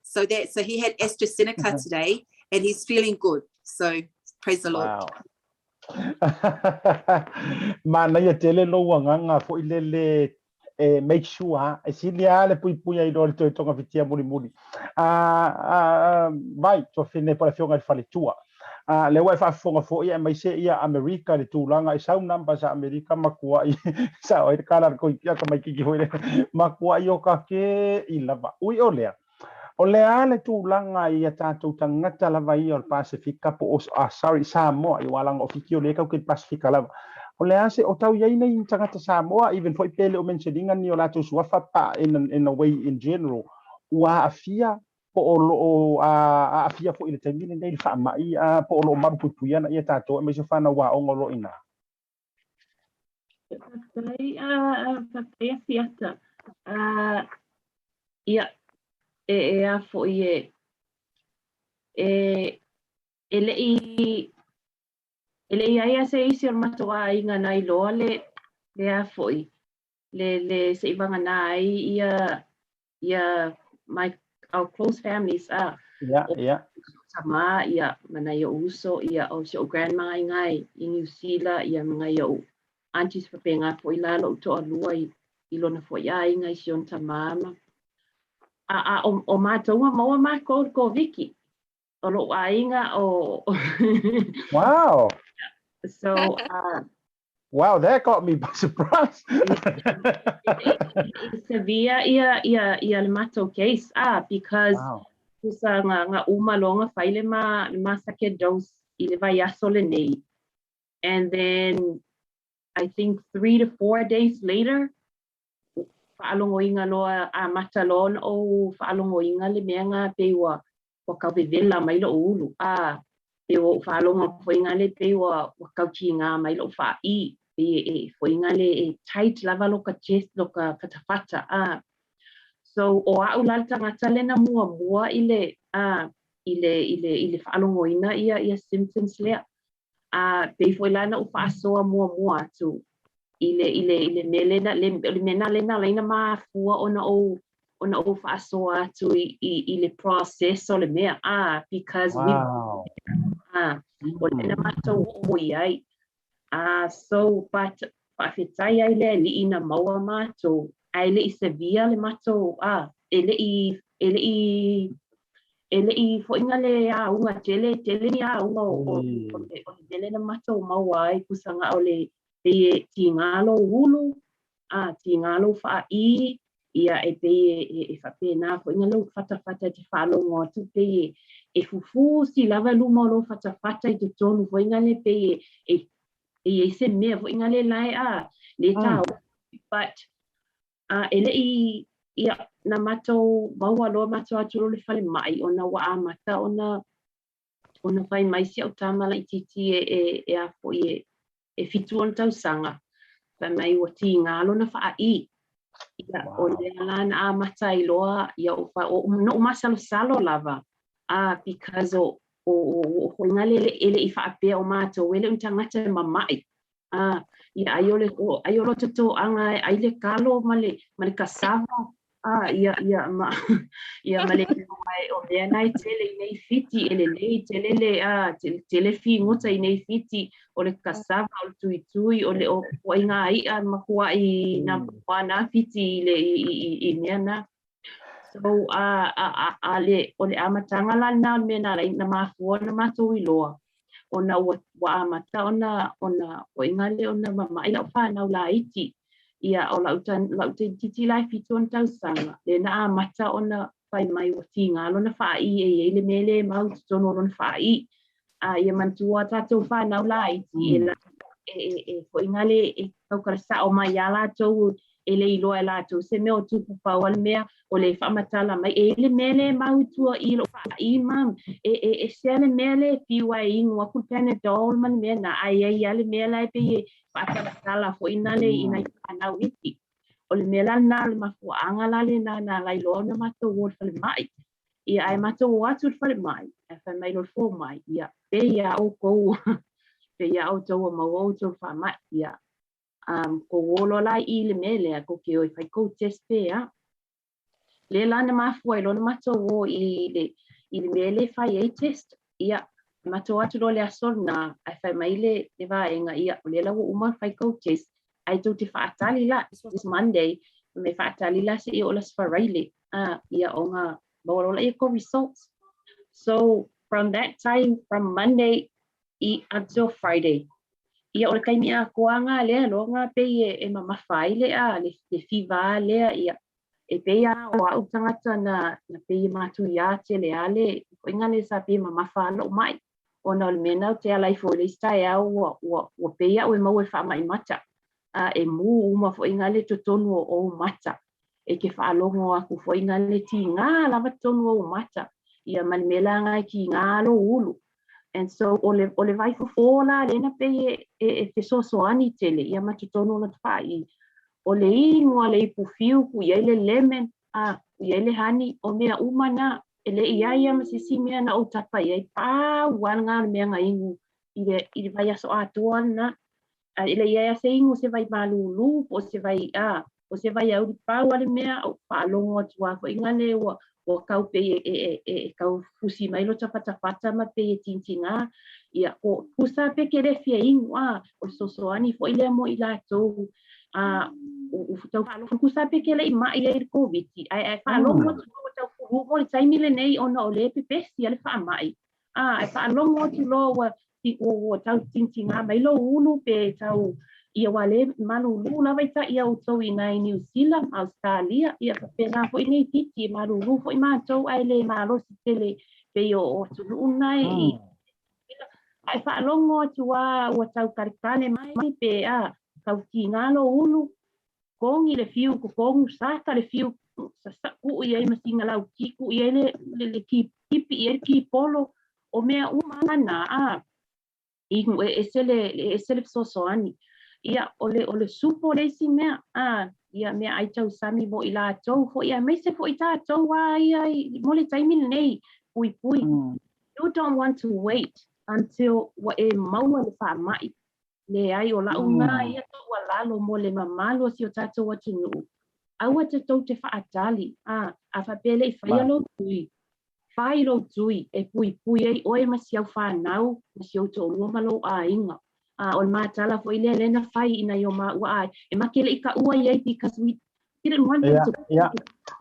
so he had AstraZeneca today and he's feeling good. So praise the Lord. Wow. Mana ia tele lo nganga fo ilele make sure silia le pui ai do to tonga vitia muri vai to fine para fionga fale tua le wa fa fonga fo ia mai se ia America le tulanga I sau namba sa America makua I sa o kala ko ia ka mai ki hoile makua yo ka ke I lava ui olea o le ale tūlanga I a tātou tangata lava I o Pasifika po sorry Samoa I walang ofikio le kau ke Pasifika lava o le ase o tau iai nei tangata Samoa even foi pele o mentioninga ni o lātou suafa pa in a way in general ua afia po o lo a afia fo I le taimine nei le whaamai po o lo marupupuia na ia tātou e me se whana wa ongo lo ina Fakai fiata ia a fo ele ia se isi o matoa inga nai loa le a fo le se ibanga nai ia our close families yeah sama ia mana ia uso ia o se o grandma ngai I New Zealand ia ngai o aunties papenga fo I lalo to alua I lona fo ia ngai sion tamama o mātua maua mākou ko Vicky. O lo ainga o... Wow. So, wow, that got me by surprise. Severe ia le mātou case, because kusa nga umalonga whaile ma sake dose I le vai aso le nei. And then, I think 3 to 4 days later, whaalongoinga loa a matalon o whaalongoinga le meanga pewa wakawewela mai lo ulu. Pewa whaalonga whainga le pewa wakauchinga mai lo whai. Whainga le tight lava lo ka chest lo ka katawhata. So o au lalta ngata le na mua I le whaalongoinga ia symptoms lea. Pewa ilana o whaasoa mua tu. Ile mena lena leina ma fua ona o ona o whaasoa atu i le process o le mea. Because Wow. o le na mātou ui ai. So, but whawhetai ai le li ina maua mātou, ai le i sevia le mātou, ele i fo inga le unga tele ni unga o le tele na mātou maua ai kusanga o le ti ngalo hulu, ti ngalo wha ia e pe whapena fo inga lau whatawhata te whalongo atu pe e fufu si lava luma lo whatawhata i te tonu fo inga le pe e se mea fo inga le lai le tau, but ele i ia na mātou maua loa mātou atu le whale mai ona wa amata ona whai mai si au tamala i titi e a fo e fitu on tau sanga whai mai o ti ngalo na wha ia o le alana amata i loa ia o no masalo salo lava because o ngale ele i wha apea o mātou ele untangata mamai ia aiole tato anga ai le kalo male kasava ia male o mea nai tele nei fiti ele nei tele fi ngota i nei fiti o le kasava o le tui o le o inga ai makua i na wana fiti i mea na so le o le amatanga la na mena la na mafua na mātou i loa ona wa amata ona o inga le ona mama ila whanau la iti ia o lau titi lai fitu on tau sanga le na amata ona whai mai o ti ngalo na whai e le mele mau tono ron whai ia mantua tatou whanau la iti o inga le kaukarasa o mai ala tau ele iloa la tau se meo tupu pawal mea o le whamatala mai le mele mau tua ilo whai mam se le mele piwa ingu aku Panadol man mea na ai ale mele pe whamatala fo ina le ina anau iti o le mele na le mafuanga la le na lai loa na mato wol fale mai ia ai mato watu fale mai fa mai lo fo mai ia pe ia o ko pe ia o tau ma o tau fa mai ia ko wolo la I le mele ko ke o fai ko test pe le lana mafua I lona mato o I le mele fai a test ia mato atu lo le asol na ai fai mai le vaenga ia o le lawa uma fai ko test ai tu te whaatali la this Monday me whaatali la se I o las wharaile ia o ngā bawalola ia ko results so from that time from Monday until Friday ia o le kaimia koanga lea longa pe e mamawhai lea le fiva lea ia e pe o au tangata na pe matu ia te lea le o inga le sa pe mamawha lo mai o na le mena o te alai fo le stai au o pe ia o e mau e wha mai mata e mu uma fo inga le totonu o mata e ke whaalongo aku fo inga le ti ngā lava tonu o mata ia manimela ngai ki ngā lo ulu and so ole vai fo la lena pe e so ani tele ia matutono na fai ole ingo le pufiu ku ia le lemon ia le hani o mea umana ele ia masisi mea na o tapa ia pa wanga mea nga ingu ile vai so atuana ele ia se ingu se vai malulu o se vai au pa wale mea o pa longo tua fo ingale o kau pe kau fusi mai lo tapata ma pe tintinga ia o pusa pe kere fia ingu o sosoani fo ile mo ila to o tau pusa pe kele ma ia COVID ai fa longo o tau fu mo sai mile nei ona o le pe pesi ale fa mai ai fa longo tu lo o tau tintinga mai lo ulu pe tau ia wale malulu la vai ta ia o tau I New Zealand Australia ia pena fo nei titi malulu fo ma tau ai le malo si tele pe o tu nai ai fa longo tu o tau karikane mai pe kau ki ngalo ulu kongi le fiu ko kongu sata le fiu sa ku ia masinga lau ki ku ia le ki pipi ia ki polo o mea umana ingu esele sosoani ia ole supo le si mea ia mea ai tau sami mo ila tau fo ia me se fo ita tau ia mo le taimi nei pui you don't want to wait until what maua le fa mai le ai o la unga ia to wala lo mo le mamalo si o tato watu aua te tau te whaatali, a whapele I whaialo tui, whailo tui, e pui ei oe masiau whanau, masiau tō nuamalo a inga. O le mātala fo ile lena whai ina yo ma ua ai, e makele I ka ua iei because we didn't want them to.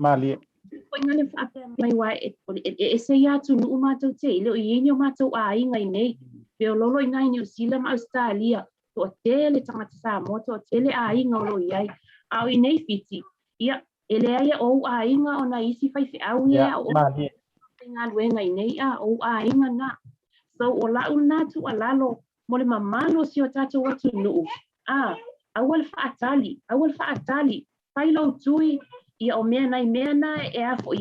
Mali. Ko ngale whaapea mai wa e se ia tu nu mātou te, leo I inyo mātou a inga I nei, peo lolo I ngai New Zealand ma Australia, to tele tangata Samoa, to tele a inga o lo iai, au I nei fiti, ia, ele aia o a inga o na isi whai au ia, o ngā luenga I nei a o a inga na. So o lau nātu a lalo, mo le mamalo si o tātou watu nuu. Awal whaatali, whailo tui, ia o mea nai e afo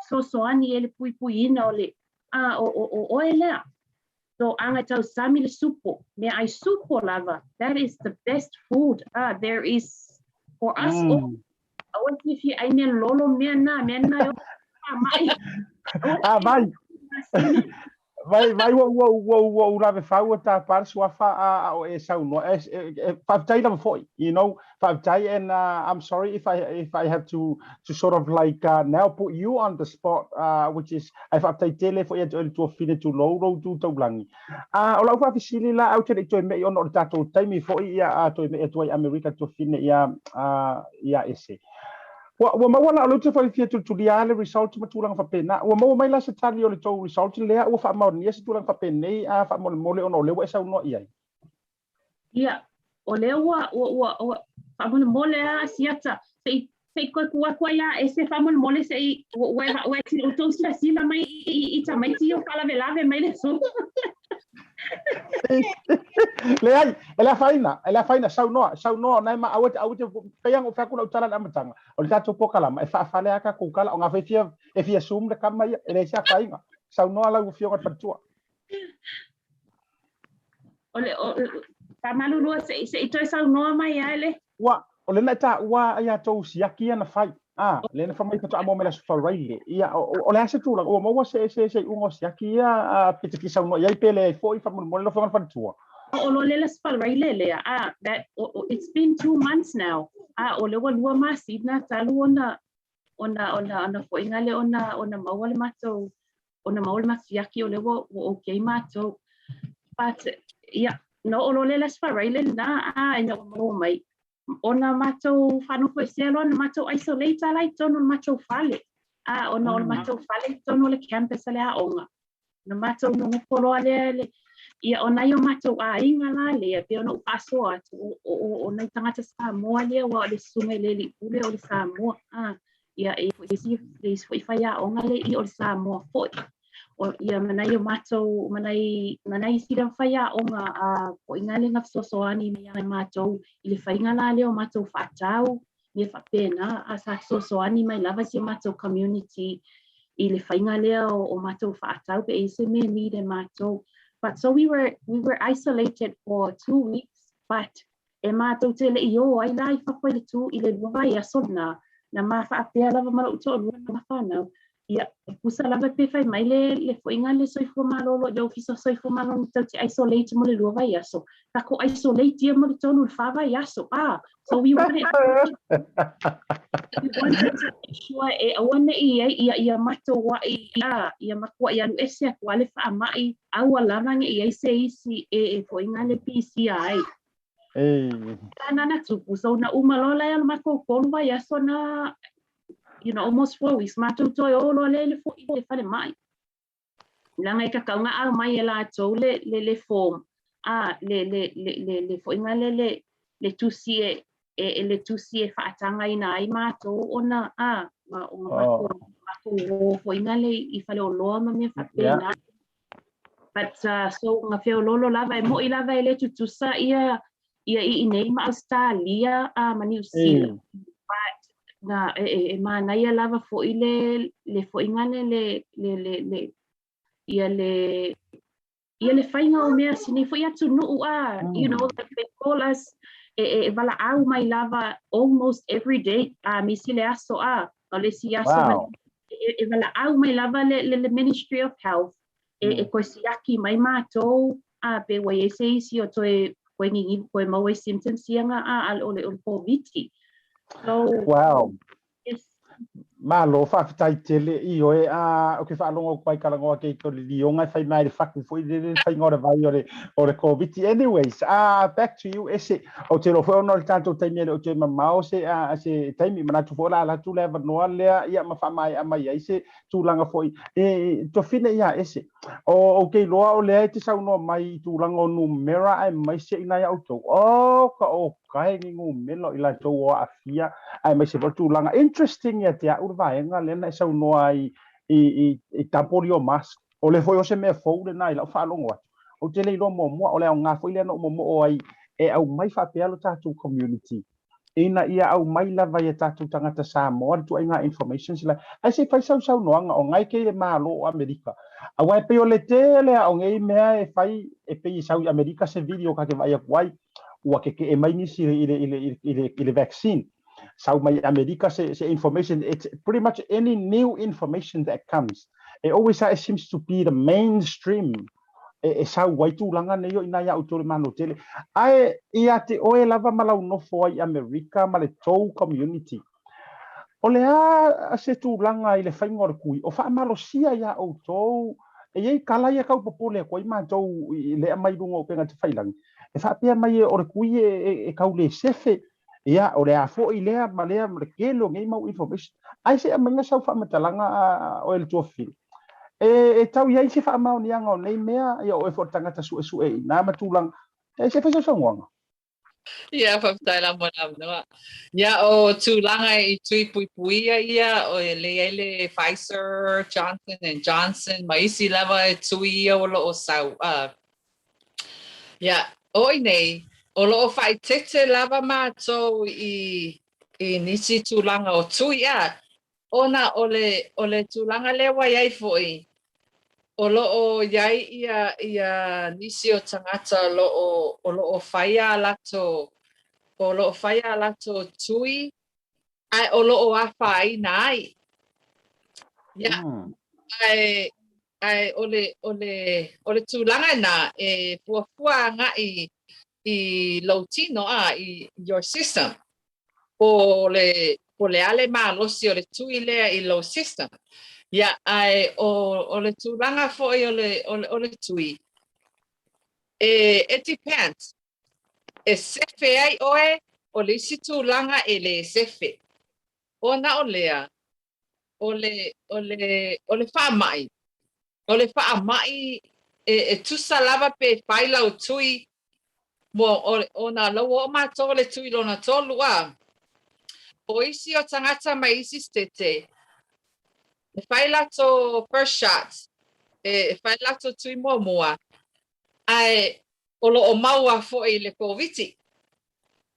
sosoani e le pui ina o le, o e lea. So anga tau sami le supo, mea ai supo lava, that is the best food. There is, for us, I want to see ai mea lolo mea na mai. Vai wo la fau ta par so fa o e sau no fa tai la foi, you know, fa tai, and I'm sorry if I have to sort of like now put you on the spot, which is I fa tai tele for you to fine to low to blangi o la fa fisili la au te to me on ta to tai mi foi ia to me to America to fine ia ese. Wa mawala lo te fai fia tu dia le result ma tulang fa pena. Wa mau mai la se tali o le to result le o fa mau ni se tulang fa pena a fa mo le ono le wa sa no ia. Ia, o le wa fa mo le a siata se ko ia e se fa mo le se wa ti o to si la mai I ta mai ti o kala velave mai le so. Ela faina sau no na ma awet payang o fa ku utala na matanga o le tato pokala ma fa fa le aka ku kala o nga fia e fia sum le kama ele sia faina sau no ala u fio ka fatua ole pa malu no se ito sau no mai ale wa o le na ta wa ya to siaki na fai le na fa mai ka to amo mela fa raile ia o le ase tu la o mo se ungo siaki pete ki sau no ia pele foi fa mo lo fa fatua that it's been 2 months now. Ole wa lua masina talu ona fo ingale ona mawale mato ona mawale masiaki ole wo okay mato, but yeah no ole las paraile na ina mo mai ona mato fanu fo selo ona mato isolate ala tono mato fale ona mato fale tono le campus ala onga no mato no polo ale ia ona yo matou inga la le pe ona paso o na tangata Samoa le wa le sume le ule o le Samoa ia e foi faia onga le I o le Samoa foi o ia manai matou manai sira faia onga o ingale na sosoani me matou I le fainga la le o matou fatau me fa pena asa sosoani mai lava si matou community I le fainga le o matou fatau pe ese me ni de matou. But so we were isolated for 2 weeks, but e matou te le io ai lai fa ko le tu I le vai asona na ma fa apea lava malo to ma fa no ia pusa lava pe fai mai le fo inga le soifo malolo le ofisa soifo malolo te isolate mo le vai aso ta ko isolate mo le tonu fa vai aso so we wanted to sure e awana ia matou wa ia makua ia no ese ko ale fa mai au lava nge ia se isi e fo inga le PCI na tupu so na umalola ya mako konwa ya so na almost 4 weeks matou toi olo le fo I fale mai langa ka kaunga a mai ela to le form le fo inga le tusie le tusie fa atanga ina ai matou ona mako fo inga le I fale o lo ma me fa pena but so nga fe lolo lava mo I lava le tutusa ia I nei ma Australia ma New Zealand but na mana ia lava fo le fo ingane le fainga o mea sini fo ia tu no they call us vala au mai lava almost every day misile aso ole si aso vala au mai lava le Ministry of Health ko siaki mai matou pe wa ese isi o toe ko ngi ko mo symptoms sianga al ole COVID So, Wow. yes. Malo fa fitai tele I o e a o ke fa longo pai kala ngoa ke to li onga fai mai faku foi de fai ngora vai o le covid anyways back to you ese o te lo foi no tanto taimi o te mamao se se taimi mana tu fola la tu leva no le ia ma fa mai mai ese tu langa foi to fine ia ese o ke loa o le te sa no mai tu langa no mera ai mai se ina ia auto o ka o kai ngu melo ila to o afia ai mai se tu langa interesting ia te u vaenga lena sa no ai I tapori o mask o le foi o se me fou le nai la fa longo o te le lo mo o le nga foi le no mo o ai e au mai fa pe alo tatu community ina ia au mai la vai tatu tangata sa mo tu ai nga information sila ai se fai sau sau no nga o ngai ke le malo o Amerika au ai pe o le tele o ngai me e fai e pe sau Amerika se video ka ke vai ai ua ke e mai ni si ile vaccine South America say information, it's pretty much any new information that comes. It always seems to be the mainstream. E sa waitu langa ne yo ina ya utole mano tele. Ai ia te oe lava malau no foi America ma le tou community. O le a se tu langa I le faingor kui. O fa malo sia ya o tou. E ei kala ia kau popole ko I ma tou le mai lungo penga te failang. E fa pia mai o le kui e kau le sefe. Ia o le a fo I lea ma lea ma le kelo ngai mau information. Ai se amanga sau fa matalanga o el tuafi. E tau ia se fa mau ni anga o nei mea ia o e fo tangata su e na matulang. E se fa sa ngwanga. Ia whaptai la mo na noa. Ia o tūlanga I tui pui pui ia o le Pfizer, Johnson & Johnson, ma isi lava e tui ia o lo o sau. Ia, oi nei, o lo o whai tete lava mātou I nisi tūlanga o tui ia. Ona o le tūlanga lewa iai foi. O lo o iai ia nisi o tangata o lo o whaia lato o lo whaia lato tui ai o lo o awhai nai. Ia, ai o le tūlanga na e fuafua ngai I lautino I your system. O le ale malosi o le tui lea I low system. Ia, ai o le tūlanga foi o le tui. It depends. E sefe ai oe o le isi tūlanga e le sefe. Ona o lea, o le whaamai. O le whaamai e tusa lava pe whaila o tui mo o na lau o mātou le tui lona tolu a. O isi o tangata mai isi stete. E whaila to first shots. E whaila to tui mua. Ai o lo o maua fo I le COVID.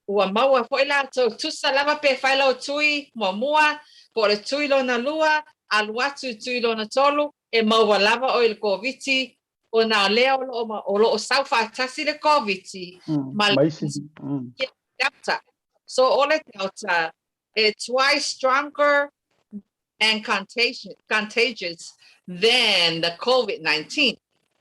Ua maua fo I lato tusa lava pe whaila o tui mua. Po le tui lona lua, aluatu tui lona tolu, e maua lava o le COVID. O na lea o lo o sau whaatasi le COVID. Ma le Delta. So o le Delta, it's twice stronger and contagious than the COVID-19.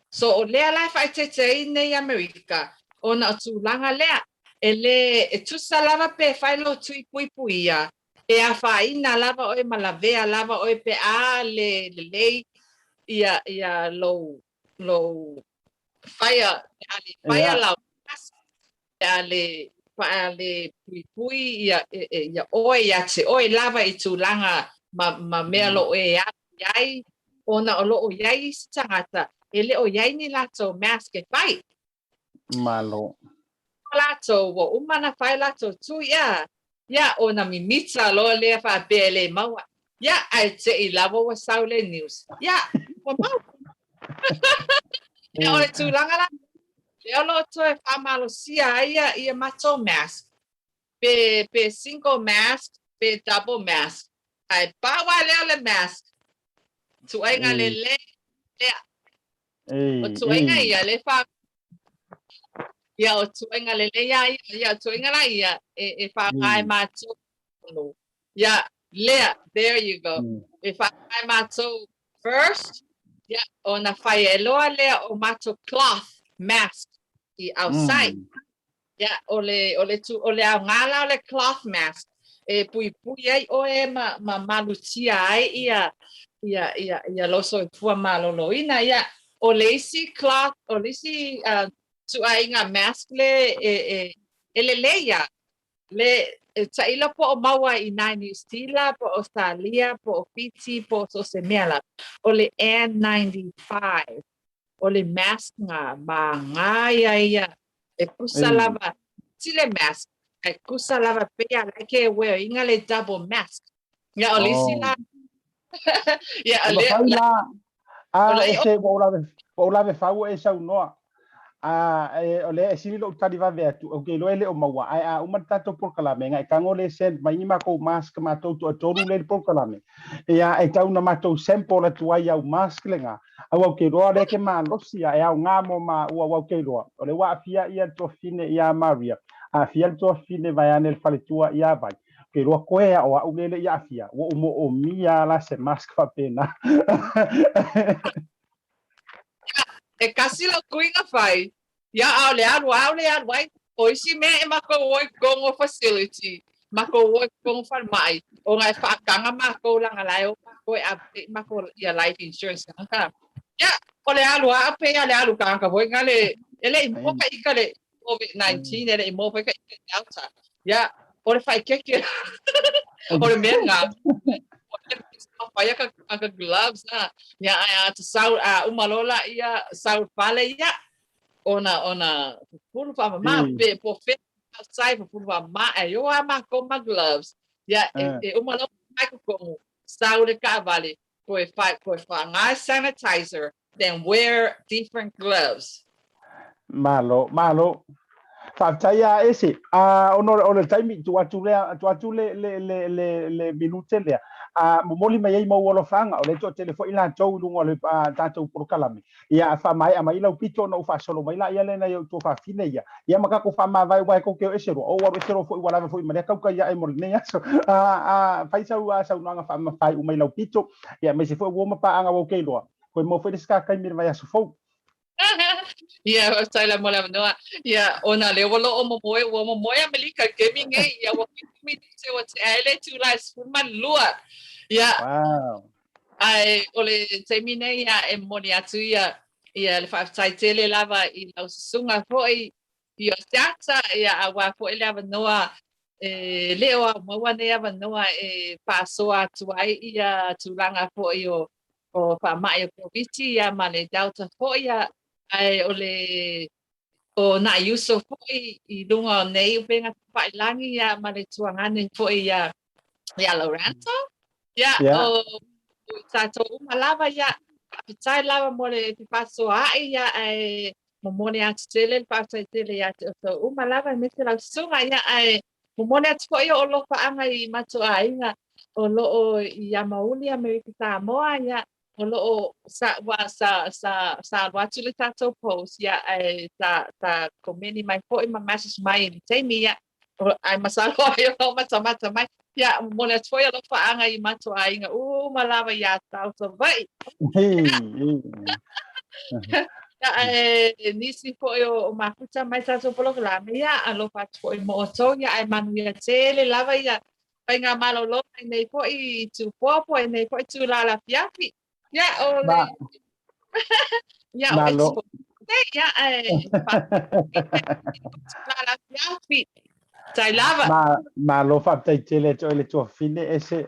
So o lea lai whaitete I nei Amerika, o na tūlanga lea, e tusa lava pe whailo tui pui puia, e a whaina lava oe malavea lava oe pe a le lei ia low fire lau ale pui pui ia oe ia te oe lava I tūlanga ma mea lo e iai ona o lo o iai tangata ele o iai ni lato mask e whai. Malo. Lato wo umana whai lato tu ia ona mimita lo lea wha bele maua. Ia ai te I lavo wa saule news. Ia, wa mau. Ia o le tūlanga la. Leo lo to e whamalo sia ia mato mask. Pe single mask, pe double mask. Ai bawa leo le mask. Tu ainga le lea. O tu ainga ia le wha. Ia o tu ainga le lea ia tu ainga la ia e wha ngai mato. Ia lea, there you go. E wha ngai mato first. Ia o na whai e loa lea o mato cloth mask I outside. Ia o le au ngala o le cloth mask. pui ai o ma malutia ai ia loso e fua maloloina ia o leisi cloth o leisi tuaiga mask le leia le taila po o maua i nine stila po Australia po o Fiji po o se mela o le N95 o le mask ma ia e pusa lava sile mask e kusa lava pea like wear inga le double mask ya o lisi la ya o le fai la Olai, ese o la fau e sau noa o le sili lo tali va ve tu o ke lo ele o maua ai uma tato por kala me ngai kango le sen mai ma ko mask ma to to le por kala me ia e tau na ma to sample la tu ai au mask lenga au ke ro le ke ma lo sia e au ngamo ma u ke ro o le wa fia ia to fine ia Maria a fia to fine vai anel fale tua ia vai ke ro ko e o au le ia fia o mo o mia la se mask fa pena e kasi lo kuinga fai ya au le wai o isi me e mako work gongo facility mako work gongo fal mai o ngai fa kanga mako langa lai o ko e mako ia life insurance ka ya o le pe ya le kanga voi ngale ele impo ka ikale COVID-19 ele impo ka delta ya o le fai keke o le menga Faya ka gloves na ya to saul umalola ia saul pale ya ona pulu fa ma pe po fe outside pulu fa ma yo ama ko ma gloves ya umalola ko saul ka vale ko fa nga sanitizer then wear different gloves malo Fataya ese o le taimi tu atu le minute le moli mai mo wolo fanga o le to telefoni la tau lungo le tatu por kalame ia fa mai mai la pito no fa solo mai la ia le na yo to fa fine ia maka ko fa ma vai ko ke ese ro o wa ese ro fo wala fo mai ka ka ia e mo ne ya so fa sa no fa ma fa mai la pito ia me se fo wo ma pa anga wo ke lo ko mo fe ska kai mir vai so fo ya sai la mola no ya ona le wolo o mo America gaming ya wo mi se what ele tu la man lua ya wow ai ole termine ya e moni atu ya le fa sai tele lava I la sunga foi yo tata ya awa ko ele ava noa leo mo wane ava noa paso atu ai ya tulanga foi o fa mai ko viti ya mane delta foi ya ai ole o na yuso foi I lunga nei penga pai langi ya male tuangane foi ya Lorenzo ya o tato malava ya pitai lava mole te paso ai ya ai momone atele paso tele ya to malava me te la sunga ya ai momone atoi o lo fa anga I mato ai nga o lo o ya mauli America Samoa ya o lo sa watu le tato post ya ta komeni mai po I ma message mai ni te mi ya ai masalo yo mata mai ya mona foi lo fa anga I mato ai nga malava ya tau so vai ya nisi foi o makuta mai tato polo la ya alo fa foi mo so ya ai manu ya tele lava ya pai nga malo lo nei foi tu popo nei foi tu la fiafi ya ole ya malo ya la fiafi tai lava ma lo fa tai tele to le to fine ese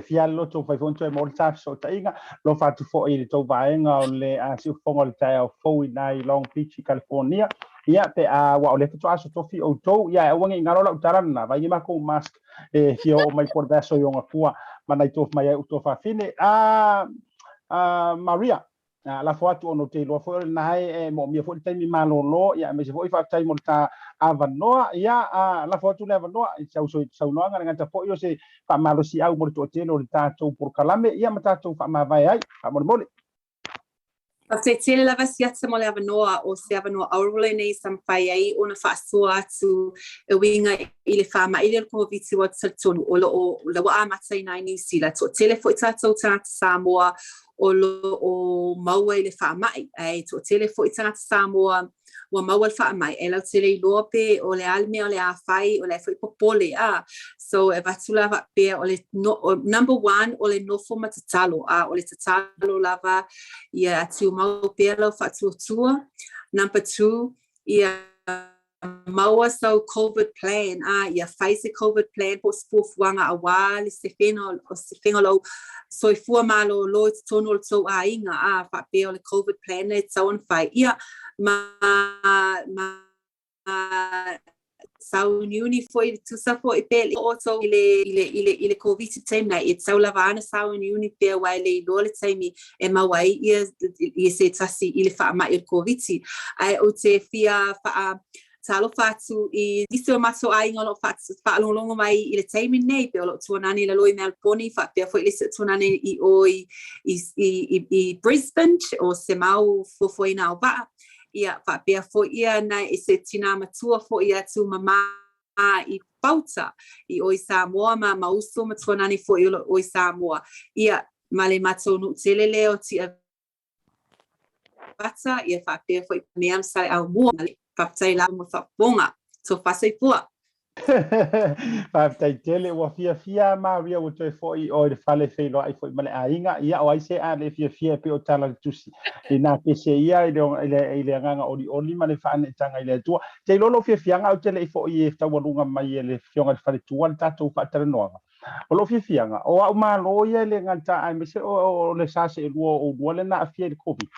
fia lo to fai fonto e molta so tainga lo fa tu fo I to vaenga o le si fongo le tai o fo I nai Long Beach California ia pe wa o le to aso to fi o to ia o ngi ngaro la utarana vai ma ko mask fio o mai por verso yo ngapua mana to mai to fa fine Maria la foto ono te lo fo nai mo mi fo taimi malolo ia me se fo fa taimi molta avanoa ia la foto le avanoa sau no nga ta fo yo se fa malo si au mo to te lo tato por kalame ia mata to fa ma vai ai fa mo Te tele lava siata mo le avanoa o se avanoa aurole nei sam fai ai ona whaasua atu e winga I le whama I le COVID wa tonu o lo wa amatai nai ni sila to tele fo I tātou tātou Samoa o maua I le whaamai. Ai, tō tele fo I tangata Samoa, wa maua le whaamai. E lau tele I loa pe o le alme o le awhai, o le fo I popole a. So e watu lava pe o le number 1 o le nofo matatalo a, o le tatalo lava ia atu mau pe lau whatu tua. Number 2, ia maua sau COVID plan ia Pfizer COVID plan po spufuanga awa le se lo soifua malo lo tonu so inga fa pe o le COVID plan le tsaun fai ia ma sau uni foi tu sa foi pe also ile COVID time na it sau lavana sau uni pe wai le lo le time e ma wai ia se tasi ile fa ma il COVID ai o te fia fa talo fatu I diso maso ai ngolo fatu fa longo mai I le time nei pe o tuanani le loi Melbourne fa pe foi le tuanani I oi I Brisbane o se mau foi na va ia fa pe foi ia na I se tina matua foi ia tu mama I pauta I oi Samoa ma mauso matuanani foi oi Samoa ia male mato no telele o ti bata ia fa pe foi meam sai au mo Paptai la mo bonga so fasai pua Paptai tele wa fia ma via o te foi o le fale felo ai foi male ainga ia o ai se a le fia pe o tala tusi ina pe se ia ile nganga oli male fa ne tanga ile tua te lolo fia nga o tele foi e ta walunga mai le fionga fale tua ta tu fa tele no o lo fia nga o ma lo ia le ngata ai me se o le sa se o le na fia de covid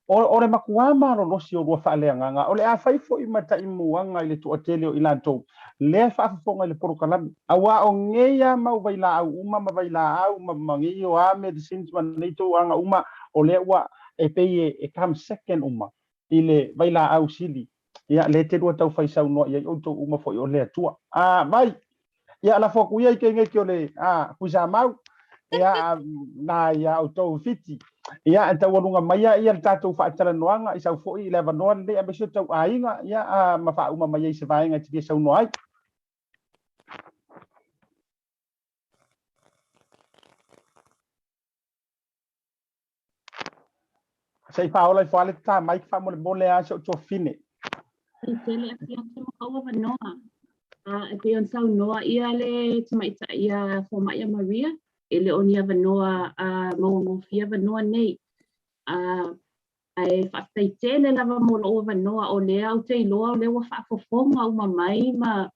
o le makuama lo si o lo fa le nganga o le a fai fo I mata I muanga I le tu atele o ilanto le fa fonga le porokala awa o ngeia mau vaila au uma ma vaila au ma mangi o a medicines man neto anga uma o le wa e pe e kam second uma I le vaila au sili ia le te do tau fai sau no ia o to uma fo o le tua vai ia la fo ku ia ke nge ke le ku sa mau ia na ia o to fiti ia enta walunga mai ia tatu fa tala noanga I sau fo I le vanoa le a beso tau ainga ia ma fa uma mai se vainga te sau no ai sei fa ola fa le ta mai fa mo le bole a so fine tele a fia te makaua vanoa e pe on sau noa ia le tamaita ia fo mai Maria ele onia vanoa mo fia vanoa nei ai whaatai tele lava mo lo vanoa o lea au te iloa o lewa whaafofonga uma mai ma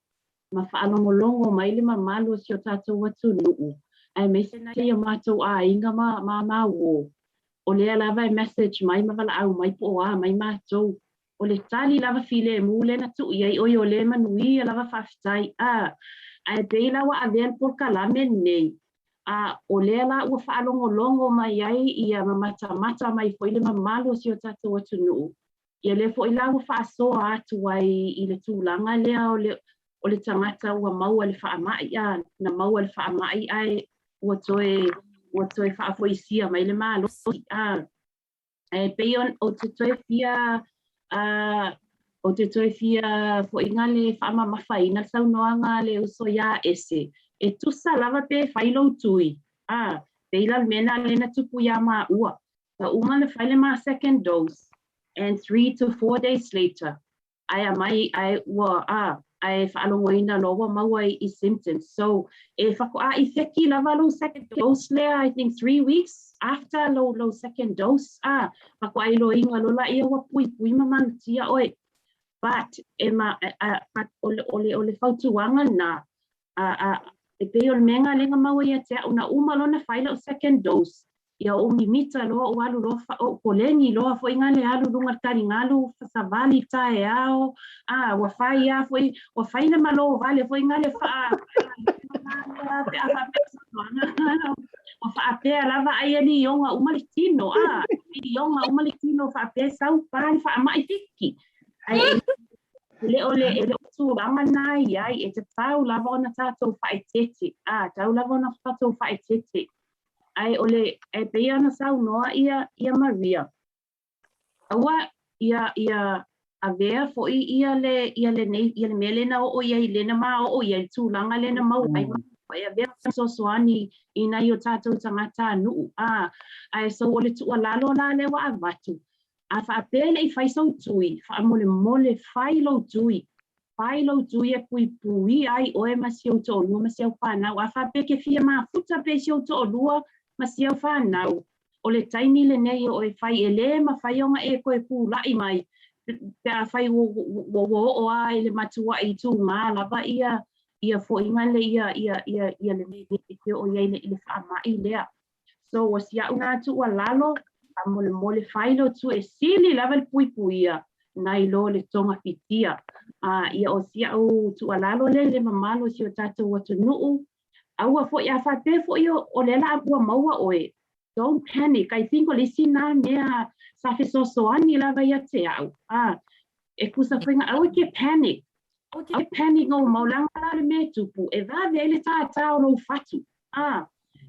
whaanomolongo mai le mamalu si o tātou watu nuu ai meise na ia mātou inga ma o lea lava e message mai ma wala au mai po mai mātou o le tali lava file mu le na tu iai oi o le manui lava whaafitai ai pei lawa a lea por kalame nei o lea la ua whaalongolongo mai ai ia mata mai foi le mamalo si o tātou atu nuu. Ia le foi la ua whaasoa atu ai I le tūlanga lea o le tangata ua maua le whaamai na maua le whaamai ai ua toe whaafoisia mai le malo peion o te toe fia foi ngale whaamamawhaina saunoanga le uso ia ese. E tusa lava pe whailo tui. Peila mena lena tupu ya ma ua. Ka uma le whaile ma second dose. And 3 to 4 days later, ai mai ai ua ai whaalongoina loa maua I symptoms. So e whako I wheki lava lo second dose lea, I think 3 weeks after lo second dose. Whako ai lo inga lola ia wa pui mamana tia oi. But ole whautuanga na e pe o menga lenga maua ia te una uma lona whaile o second dose. Ia o mimita loa o alu loa o kolengi loa fo inga le alu lunga tari ngalu savali tae ao. Wa whai foi wa whaile malo vale fo inga le wa whaapea lava ai ali ionga umalitino. Ionga umalitino whaapea sau pari whaamai fiki. Ele tu lama nai ai e te tau lava ona tātou whaetete. Tau lava ona tātou whaetete. Ai ole e pei ana sau noa ia Maria. Awa ia a vea fo ia le melena o ia lena ma o ia tūlanga lena mau ai ia vea sosoani ina i o tātou tangata nuu. Ai so o le tua lalo la le wa avatu. A whaapele i whaisau tui, whaamole mole whailo tui. Whailo tui e pui pui ai oe masiau to lua masiau whanau. A whaapeke fia maa futa pe siau to lua masiau whanau. O le taimi le nei o e whai e le ma whai onga e koe pū lai mai. Pe a whai o ai le matua i tū ngā lava ia fo inga le ia le nei te o iei le whaamai lea. So o sia una tu a lalo, a mole whailo tu e sili lava le pui puia nai lo le tonga pitia. Ia o sia o tu a lalo le mamalo si o tātou watu nuu. Aua fo ia whape fo ia o le la apua maua oe. Don't panic. I think o le sina mea sa fe sosoani lava ia te au. E kusa whinga au ke panic. Au panic o maulanga le me tupu. E vave ele tātau no fatu.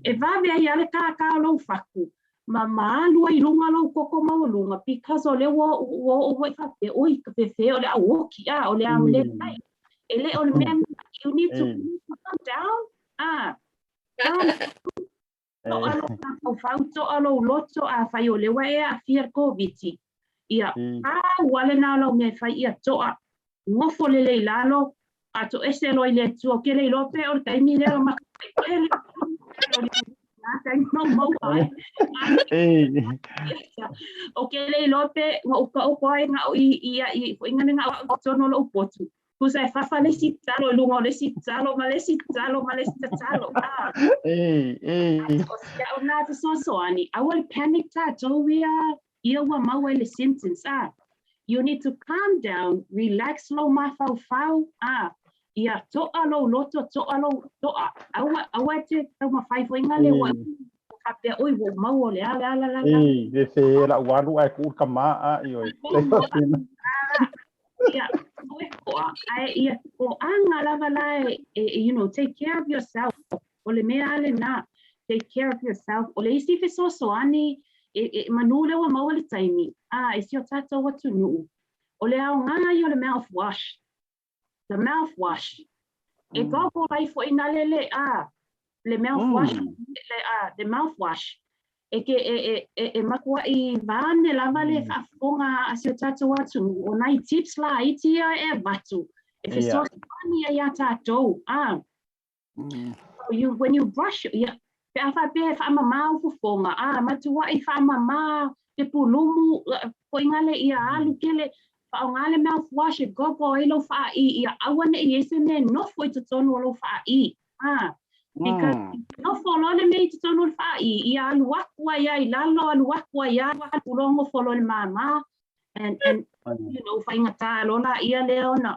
E vave ai ale kākau lo faku. Ma maalua I runga lo koko maulunga because o le o whape oi ka fefe o le awoki o le amule kai. Ele o le mea you need to calm down. O fauto alo loto a fai o le wae a fia COVID. Ia wale na lo me fai ia toa ngofo le leilalo a to ese lo ile tu ke le lope o taimi le ma o ke le lope o ka nga I ngana nga tono lo potu kusa fa le sitalo lungo le sitalo ma le sitalo o na te so ani I will panic ta to we are ia wa maua le symptoms you need to calm down relax lo ma fau ia toa lo loto toa lo toa awa te ma fai fo ngale wa ape oi wo maua le ala de se la walu ai ku kama io ia o anga lava lai you know take care of yourself o le mea ale na take care of yourself o le isi fe so ani manule wa maua le taimi isi o tatou watu nuu o le au ngana I o le mouthwash the mouthwash e gogo lai fo ina lele le mouthwash the mouthwash e makua I vane lava le whaafonga asio tātou atu o nai tips la itia e batu e fe so ani ia tātou when you brush pe a whape whaamamā o fufonga matua I whaamamā te pulumu po ingale ia alu kele whaongale mouthwash e gogo e lo wha ia awane I ese me nofo I tutonu o lo wha because nofo lole me I tutonu o wha ia alu wakua ia I lalo alu wakua ia ulongo folo le mama and you know whaingata lola ia leo na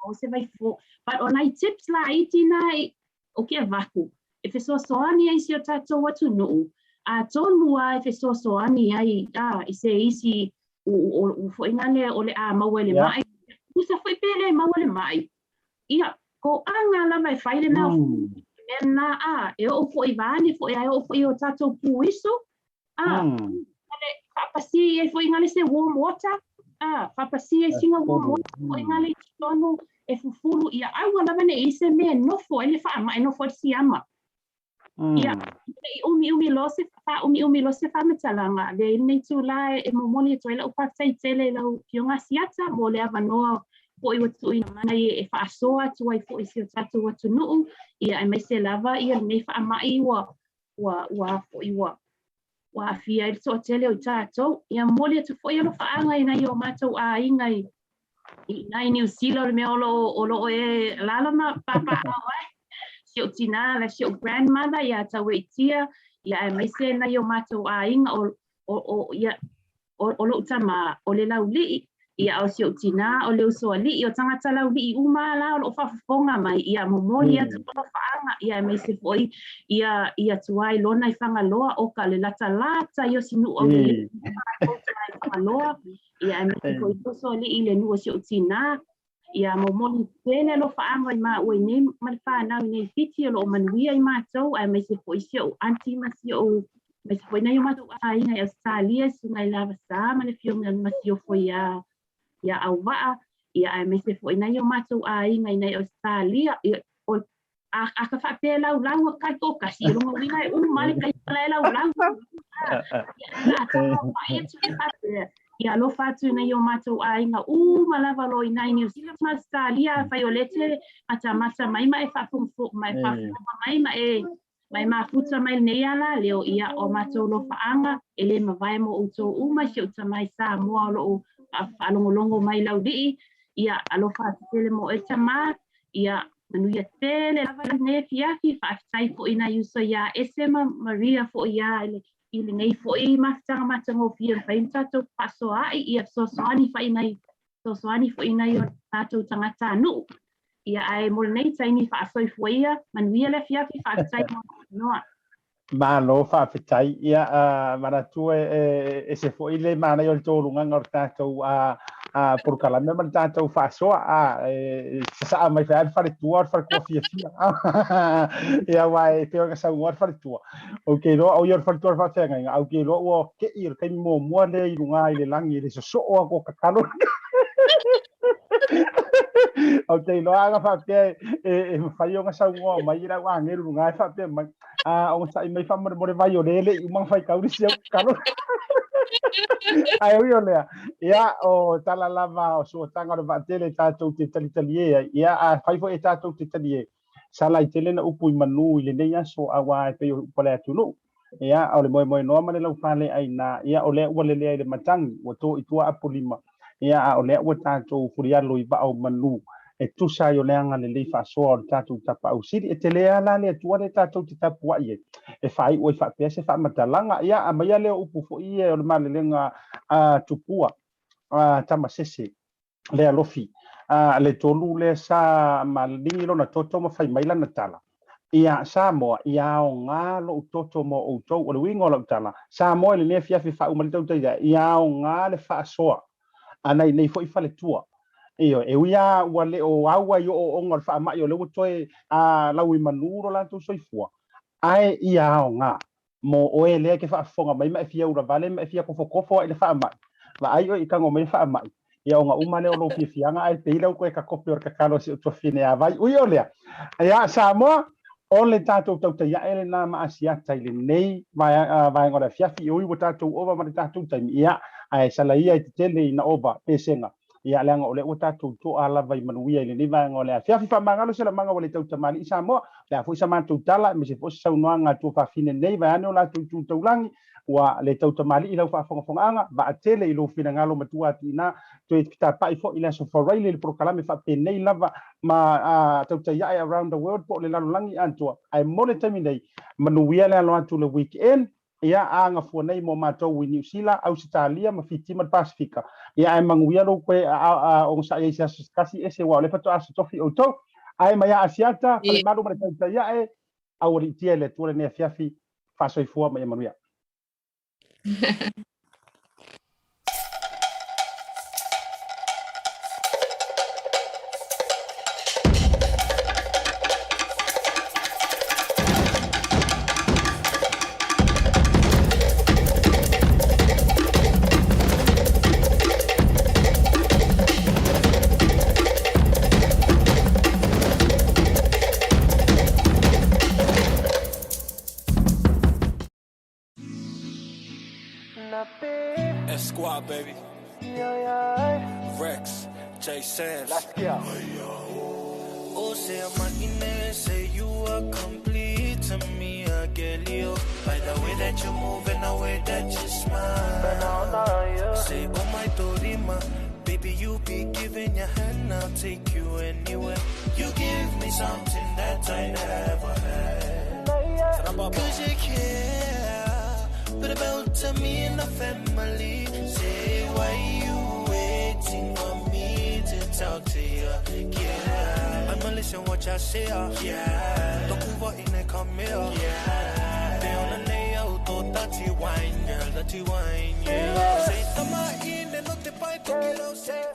o se vai fo but on I tips la itina o ke vaku e fe soani ai si o tātou watu nuu tonu ai fe soani ai I se isi o fo ingane o le maua le mai usa foi pele maua le mai ia ko anga la mai fai le na na e o fo ivani fo ai o fo o tātou puiso ale papasi e fo ingale se warm water papasi e singa warm water fo ingale tonu e fufuru ia ai wala vane ise me no fo ele fa mai no fo si ama ia umi lose fa metalanga le nei tu la e momoni to ela upa sai tele la kionga siata mo le avanoa po I watu ina mana e fa asoa tu ai fo isi o tatu watu nuu ia ai mai se lava ia nei fa mai wa fo iwa wa fia il so tele o tatu ia mole tu fo ia no fa anga ina yo matou inga I New Zealand me olo e lalama papa ai si o tina la si o grandmother ia tawaitia ia e mai se na yo matou inga o ia o lo tama o le lauli ia o si o tina o le uso ali o tangata lauli uma la o fafonga mai ia momoli atu o faanga ia mai se foi ia tuai lona I fanga loa o ka le lata yo sinu o le fanga loa ia mai se foi uso ali le nu o si o tina ia momoli tele lo faanga I ma o nei mal fa na nei fiti lo manuia I matou ai mai se foi si o anti ma si o mai se foi na yo matou ai na Australia sungai lava sa ma le fionga ma si o foi ia au waa ia ai mai se foi na yo matou ai ngai nei Australia o a ka fa pe lau ka to ka si lo ngi nai male ka lau la ka fa e tu fa ia lo fatu na yo matou ainga malava lo ina New Zealand Australia Violete mata mai mai fa fum mai fa mai mai mafuta mai nei ala leo ia o matou lo faanga ele mavai mo uto uma se uta mai sa mo lo alongo mai laudi ia alo fatu tele mo e tama ia manuia tele lava ne fiafi fa sai fo ina yuso ia Esma Maria fo ia ili nei fo i mafutanga matango fia whainta tau pasoa ia sosoani whainai fo ina i o tātou tangata anu. Ia ai mole nei taini whaasoi fo ia, manuia le fiafi whaatai noa. Malo whaafitai ia maratua e se fo i le mana i o tōrunga ngor tātou porkalame man tātou whaasoa sa mai whaad wharetua ar wharekua fia. Ia wai peo ka saunga ar wharetua. O ke roa au i ar wharetua ar whatenga inga, au ke roa ua ke i ar kai mua le i runga i le langi le so o ko kakalo. Au te loa anga whapea e whai o nga saunga mai i rau angeru runga e whapea mai. O sa i mai whamare more vai o lele i umang whai kauri si au kakalo. Ai oi olea ia o tala lava o so tanga va tele tātou te tali ia a fai fo e tātou te tali sala i tele na upu i manu i le nei aso awa e pe o pale atunu ia o le moe noa mane lau pale ai na ia o lea ua lelea i le matangi o to i tua apolima ia o lea ua tātou furialo i va o manu e tusa i o leanga le lei whaasoa o le tātou tapa au siri e te lea la le atua le tātou te tapua i e whai oi whapea se whamatalanga ia a maia leo upu fo i e o le malelenga tupua tamasese le alofi le tolu le sa malingi lona toto ma whai maila na tala ia sa moa ia o ngā lo toto mo o tau o le wingo la tala sa moa le nea fiafi wha umaritau taida ia o ngā le whaasoa anai nei fo i whale tua Io e uia ua le o aua i o onga fa mai o le toe lau i manuro la tu soifua ai ia o nga mo o e le ke fa fonga mai mai fia ura vale mai fia kofo i le fa mai la ai o i kango mai fa mai ia o nga umane o lo fianga ai te ila ko e ka kopi o ka kalo si to fine a vai ui o le ia sa mo o le tatou tau te ia ele na ma asia tai le nei vai ngora fiafi ui o tatou ova ma tatou tai ia ai sala ia te tele na ova pesenga ia lenga ole o tātou to ala vai manuia i le niva ngole fiafi fa mangalo se la manga wale tau tamani isa mo le fu isa man tala me se fosa no nga tu fa fine nei vai ano la tu taulangi wa le tau tamali i lau fa fonga anga ba atele i lo fina ngalo matua tina to kita pa i fo i la so for rail le prokalame fa pe nei lava ma tau tai around the world po le langi antua ai mole terminate manuia le alo atu le weekend ia anga fo nei mo matou i New Zealand Australia ma fitima Pasifika ia ai manguia lo ko o sa ia kasi ese wa le fato aso tofi o to ai mai asiata pa malu ma ta ia e au ri tiele tu le fiafi fa so i fo ma manuia Squad, baby. Rex, J Sands. Let's go. Oh, say I'm say you are complete to me, I get you. By the way that you move and the way that you smile. Say, oh my Dorima, baby, you be giving your hand, I'll take you anywhere. You give me something that I never had. Cause you care, but about to me and the family. Say, why you waiting on me to talk to you? Yeah, I'ma listen what y'all say. Yeah, don't move out in the come here. Yeah, they on the layout, oh, dirty wine, girl, dirty wine. Yeah, say, tama in and not the bite, say.